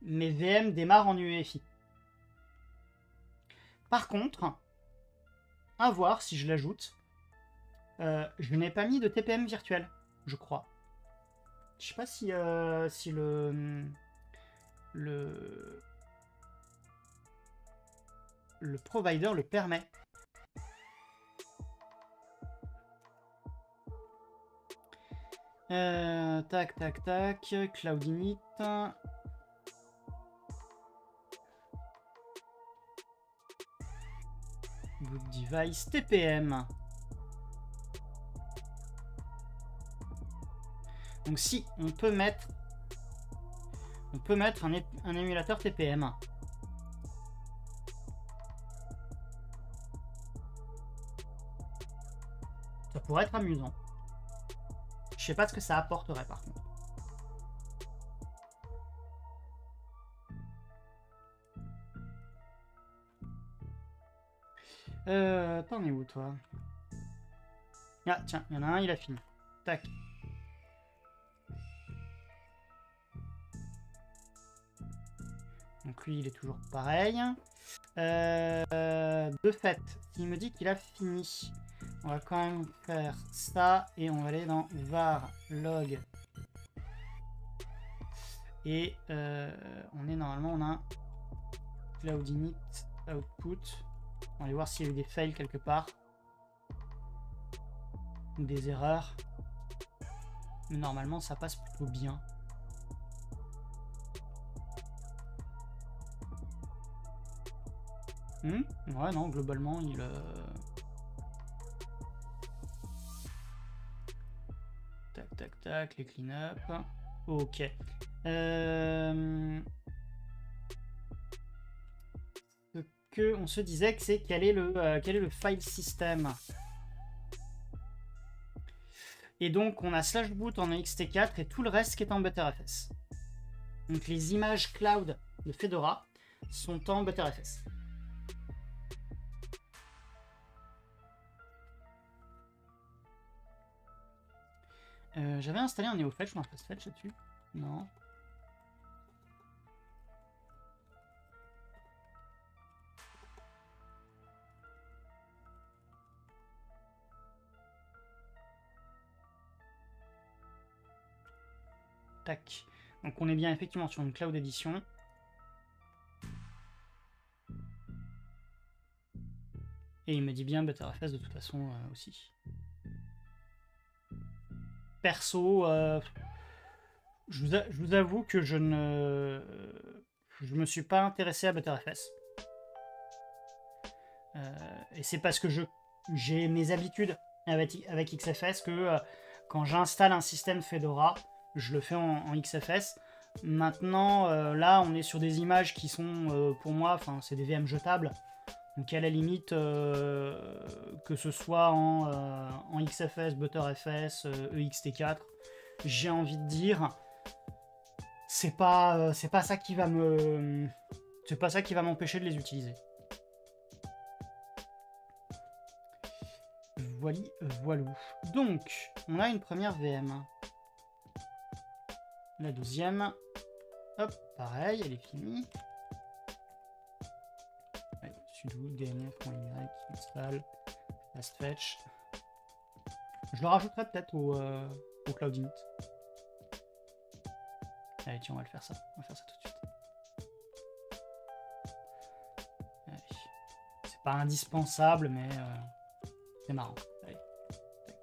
mes VM démarrent en UEFI. Par contre, à voir si je l'ajoute, je n'ai pas mis de TPM virtuel, je crois. Je sais pas si le provider le permet. Tac, tac, tac. Cloud Init. Boot device. TPM. Donc si, on peut mettre un émulateur TPM. Ça pourrait être amusant. Je sais pas ce que ça apporterait par contre. T'en es où toi? Ah tiens, il y en a un, il a fini. Tac. Donc lui, il est toujours pareil. De fait, s'il me dit qu'il a fini, on va quand même faire ça et on va aller dans var log. Et on est normalement, on a cloud init output. On va aller voir s'il y a eu des fails quelque part. Ou des erreurs. Mais normalement, ça passe plutôt bien. Ouais, non, globalement, il... Tac, tac, tac, les clean-up. Ok. Ce que on se disait que c'est quel est le file system. Et donc, on a /boot en ext4 et tout le reste qui est en Btrfs. Donc, les images cloud de Fedora sont en Btrfs. J'avais installé un NeoFetch ou un FastFetch là-dessus? Non. Tac. Donc on est bien effectivement sur une cloud edition. Et il me dit bien Btrfs de toute façon aussi. Perso, je vous avoue que je me suis pas intéressé à Btrfs. Et c'est parce que j'ai mes habitudes avec XFS que quand j'installe un système Fedora, je le fais en XFS. Maintenant, là, on est sur des images qui sont, pour moi, c'est des VM jetables. Donc à la limite, que ce soit en XFS, Btrfs, ext4, j'ai envie de dire, c'est pas ça qui va m'empêcher de les utiliser. Voilou. Donc, on a une première VM. La deuxième, hop, pareil, elle est finie. Allez, sudo dnf.y install fastfetch. Je le rajouterai peut-être au Cloud Init. Allez, tiens, on va le faire ça. On va faire ça tout de suite. Allez. C'est pas indispensable, mais c'est marrant. Allez. Tac.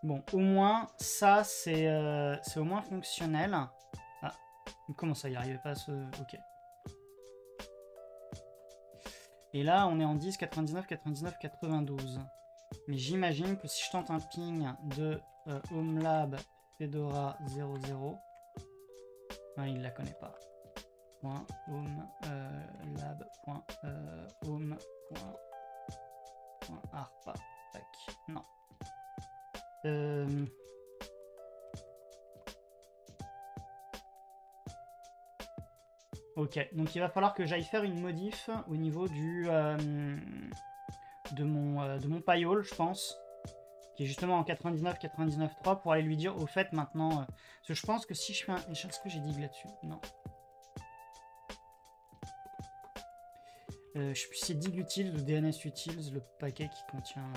Bon, au moins, ça, c'est au moins fonctionnel. Ah, comment ça, il n'arrivait pas à se... Ok. Et là, on est en 10, 99, 99, 92. Mais j'imagine que si je tente un ping de homelab fedora 00, ouais, il la connaît pas. .homelab.home.arpa. Tac. Non. Ok, donc il va falloir que j'aille faire une modif au niveau de mon payol, je pense, qui est justement en 99, 99.3 pour aller lui dire au fait maintenant, parce que je pense que si je fais un... Est-ce que j'ai dig là-dessus? Non. Je sais plus si c'est dig utils ou DNS utils, le paquet qui contient...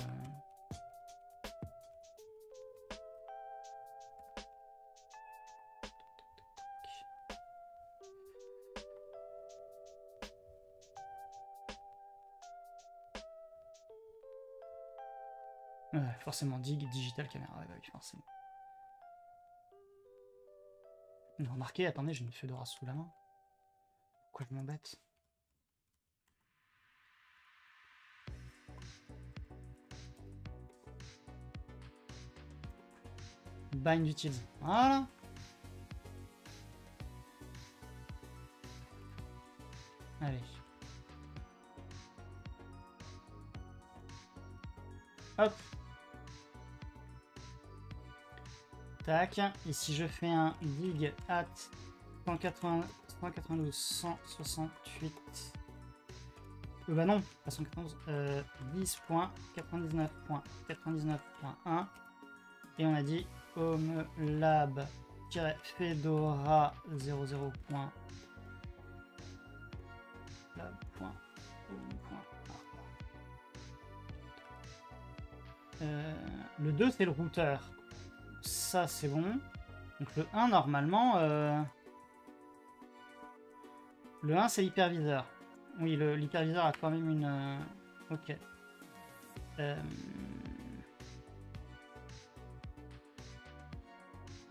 forcément dig, digital caméra, ouais, forcément. Remarquez, attendez, j'ai une Fedora sous la main. Pourquoi je m'embête? Bind utils, voilà. Allez. Hop. Tac. Et si je fais un dig at 192 168. Bah non, pas 192. 10.99.99.1. Et on a dit homelab-fedora 00. Le 2 c'est le routeur, ça c'est bon. Donc le 1 normalement le 1 c'est l'hyperviseur. Oui, l'hyperviseur a quand même une Ok.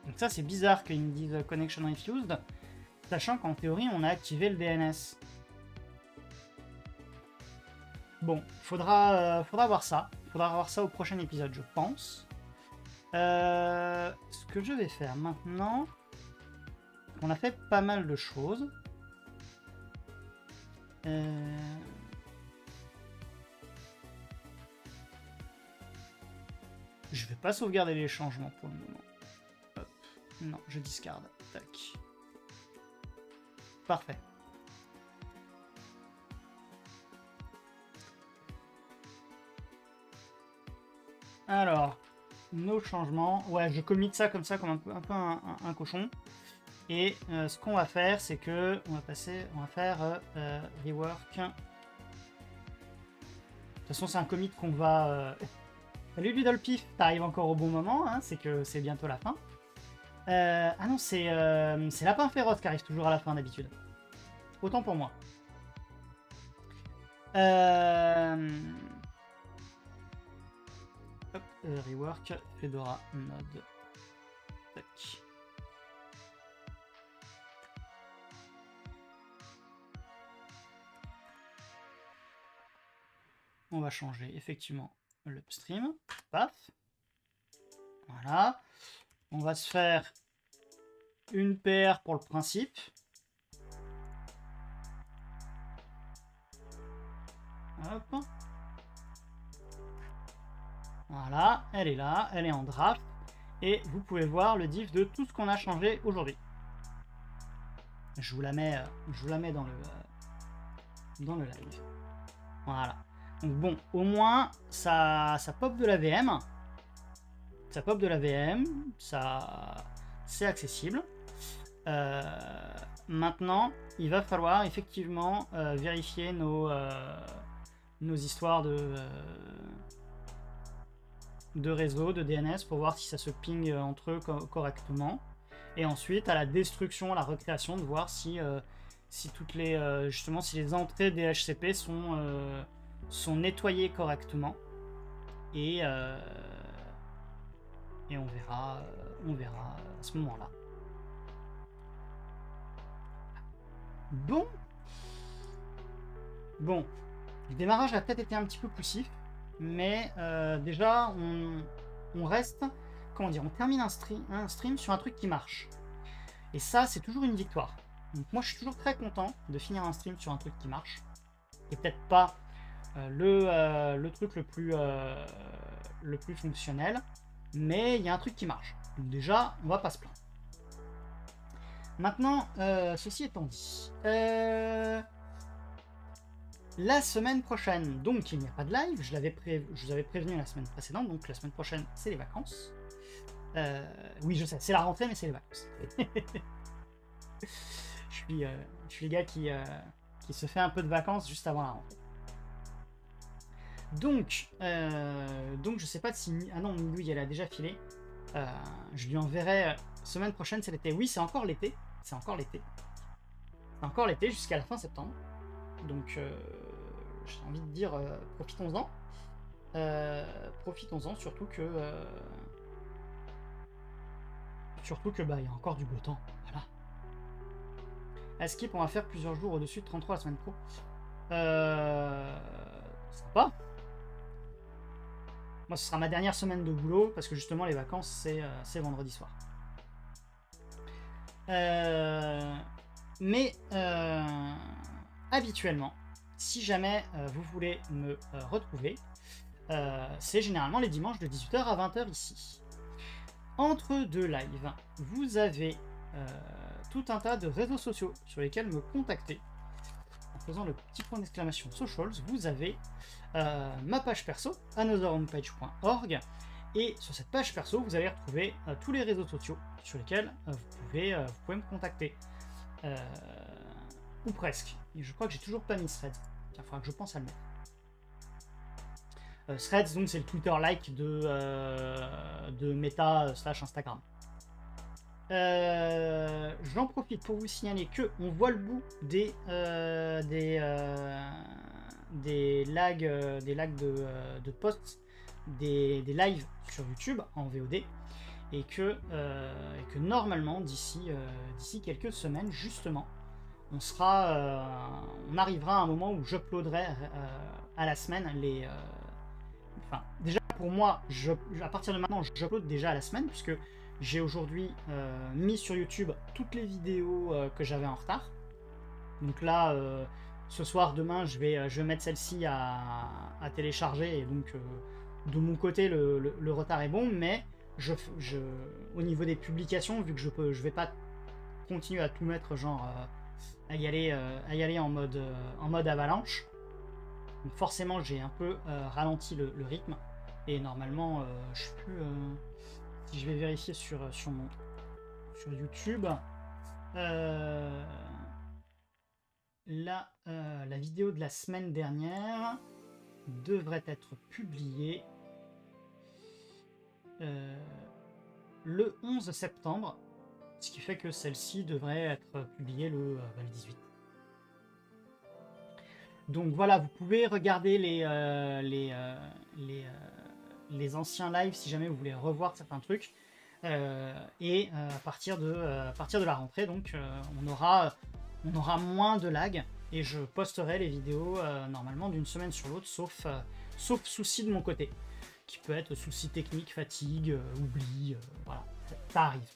Donc ça c'est bizarre qu'ils me disent Connection Refused, sachant qu'en théorie on a activé le DNS. Bon, faudra voir ça. Faudra voir ça au prochain épisode, je pense. Ce que je vais faire maintenant, on a fait pas mal de choses. Je vais pas sauvegarder les changements pour le moment. Hop. Non, je discarde. Tac. Parfait. Alors, nos changements. Ouais, je commit ça comme un peu un cochon. Et ce qu'on va faire, c'est que on va faire rework. De toute façon, c'est un commit qu'on va. Salut Ludolpif, t'arrives encore au bon moment, hein, c'est que c'est bientôt la fin. Ah non, c'est Lapin Féroce qui arrive toujours à la fin d'habitude. Autant pour moi. Hop, rework, Fedora mode. Tac. On va changer effectivement l'upstream. Paf. Voilà. On va se faire une PR pour le principe. Hop. Voilà, elle est là, elle est en draft. Et vous pouvez voir le diff de tout ce qu'on a changé aujourd'hui. Je vous la mets dans le live. Voilà. Donc bon, au moins, ça pop de la VM. Ça pop de la VM. C'est accessible. Maintenant, il va falloir effectivement vérifier nos histoires de réseau, de DNS, pour voir si ça se ping entre eux correctement. Et ensuite, à la destruction, à la recréation, de voir si toutes les justement si les entrées DHCP sont nettoyées correctement. Et on verra à ce moment-là. Bon, le démarrage a peut-être été un petit peu poussif, mais déjà on reste, comment dire, on termine un stream sur un truc qui marche. Et ça, c'est toujours une victoire. Donc moi, je suis toujours très content de finir un stream sur un truc qui marche. Et peut-être pas le truc le plus fonctionnel, mais il y a un truc qui marche. Donc déjà, on va pas se plaindre. Maintenant, ceci étant dit, la semaine prochaine, donc il n'y a pas de live, je vous avais prévenu la semaine précédente, donc la semaine prochaine, c'est les vacances. Oui, je sais, c'est la rentrée, mais c'est les vacances. je suis le gars qui se fait un peu de vacances juste avant la rentrée. Donc je sais pas si... Ah non, Milou, elle a déjà filé. Je lui enverrai... Semaine prochaine, c'est l'été. Oui, c'est encore l'été. C'est encore l'été. C'est encore l'été jusqu'à la fin septembre. Donc, j'ai envie de dire, profitons-en. Profitons-en, surtout que bah, il y a encore du beau temps. Voilà. À Skip, on va faire plusieurs jours au-dessus de 33 la semaine pro. Sympa. Moi, ce sera ma dernière semaine de boulot, parce que justement, les vacances, c'est vendredi soir. Mais habituellement, si jamais vous voulez me retrouver, c'est généralement les dimanches de 18h à 20h ici. Entre deux lives, vous avez tout un tas de réseaux sociaux sur lesquels me contacter. En faisant le petit point d'exclamation socials, vous avez ma page perso, anotherhomepage.org, et sur cette page perso, vous allez retrouver tous les réseaux sociaux sur lesquels vous pouvez me contacter. Ou presque. Et je crois que j'ai toujours pas mis Threads. Il faudra que je pense à le mettre. Threads, donc c'est le Twitter-like de Meta / Instagram. J'en profite pour vous signaler que on voit le bout des lags de posts, des lives sur YouTube en VOD, et que normalement d'ici quelques semaines justement, on arrivera à un moment où j'uploaderai à la semaine les enfin déjà pour moi à partir de maintenant j'upload déjà à la semaine, puisque j'ai aujourd'hui mis sur YouTube toutes les vidéos que j'avais en retard. Donc là ce soir, demain, je vais mettre celle-ci à télécharger, et donc de mon côté le retard est bon, mais au niveau des publications, vu que je vais pas continuer à tout mettre genre à y aller en mode avalanche, donc forcément j'ai un peu ralenti le rythme, et normalement je sais plus si je vais vérifier sur YouTube la vidéo de la semaine dernière devrait être publiée le 11 septembre, ce qui fait que celle-ci devrait être publiée le 18. Donc voilà, vous pouvez regarder les anciens lives si jamais vous voulez revoir certains trucs. Et à partir de la rentrée, donc on aura moins de lag, et je posterai les vidéos normalement d'une semaine sur l'autre, sauf souci de mon côté, qui peut être souci technique, fatigue, oubli, voilà, ça arrive.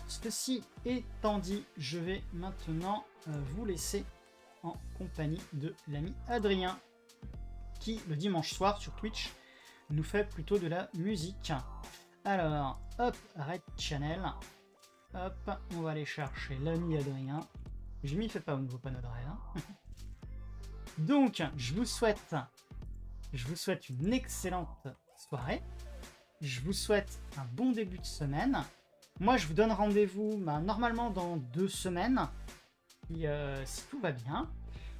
Ceci étant dit, je vais maintenant vous laisser en compagnie de l'ami Adrien, qui le dimanche soir sur Twitch nous fait plutôt de la musique. Alors, hop, Red Channel, hop, on va aller chercher l'ami Adrien. J'ai mis fait pas au nouveau panneau de Red. Hein. Donc, je vous souhaite une excellente soirée. Je vous souhaite un bon début de semaine. Moi, je vous donne rendez-vous normalement dans 2 semaines, si tout va bien.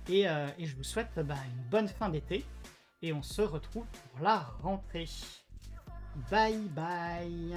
Et je vous souhaite une bonne fin d'été. Et on se retrouve pour la rentrée. Bye bye.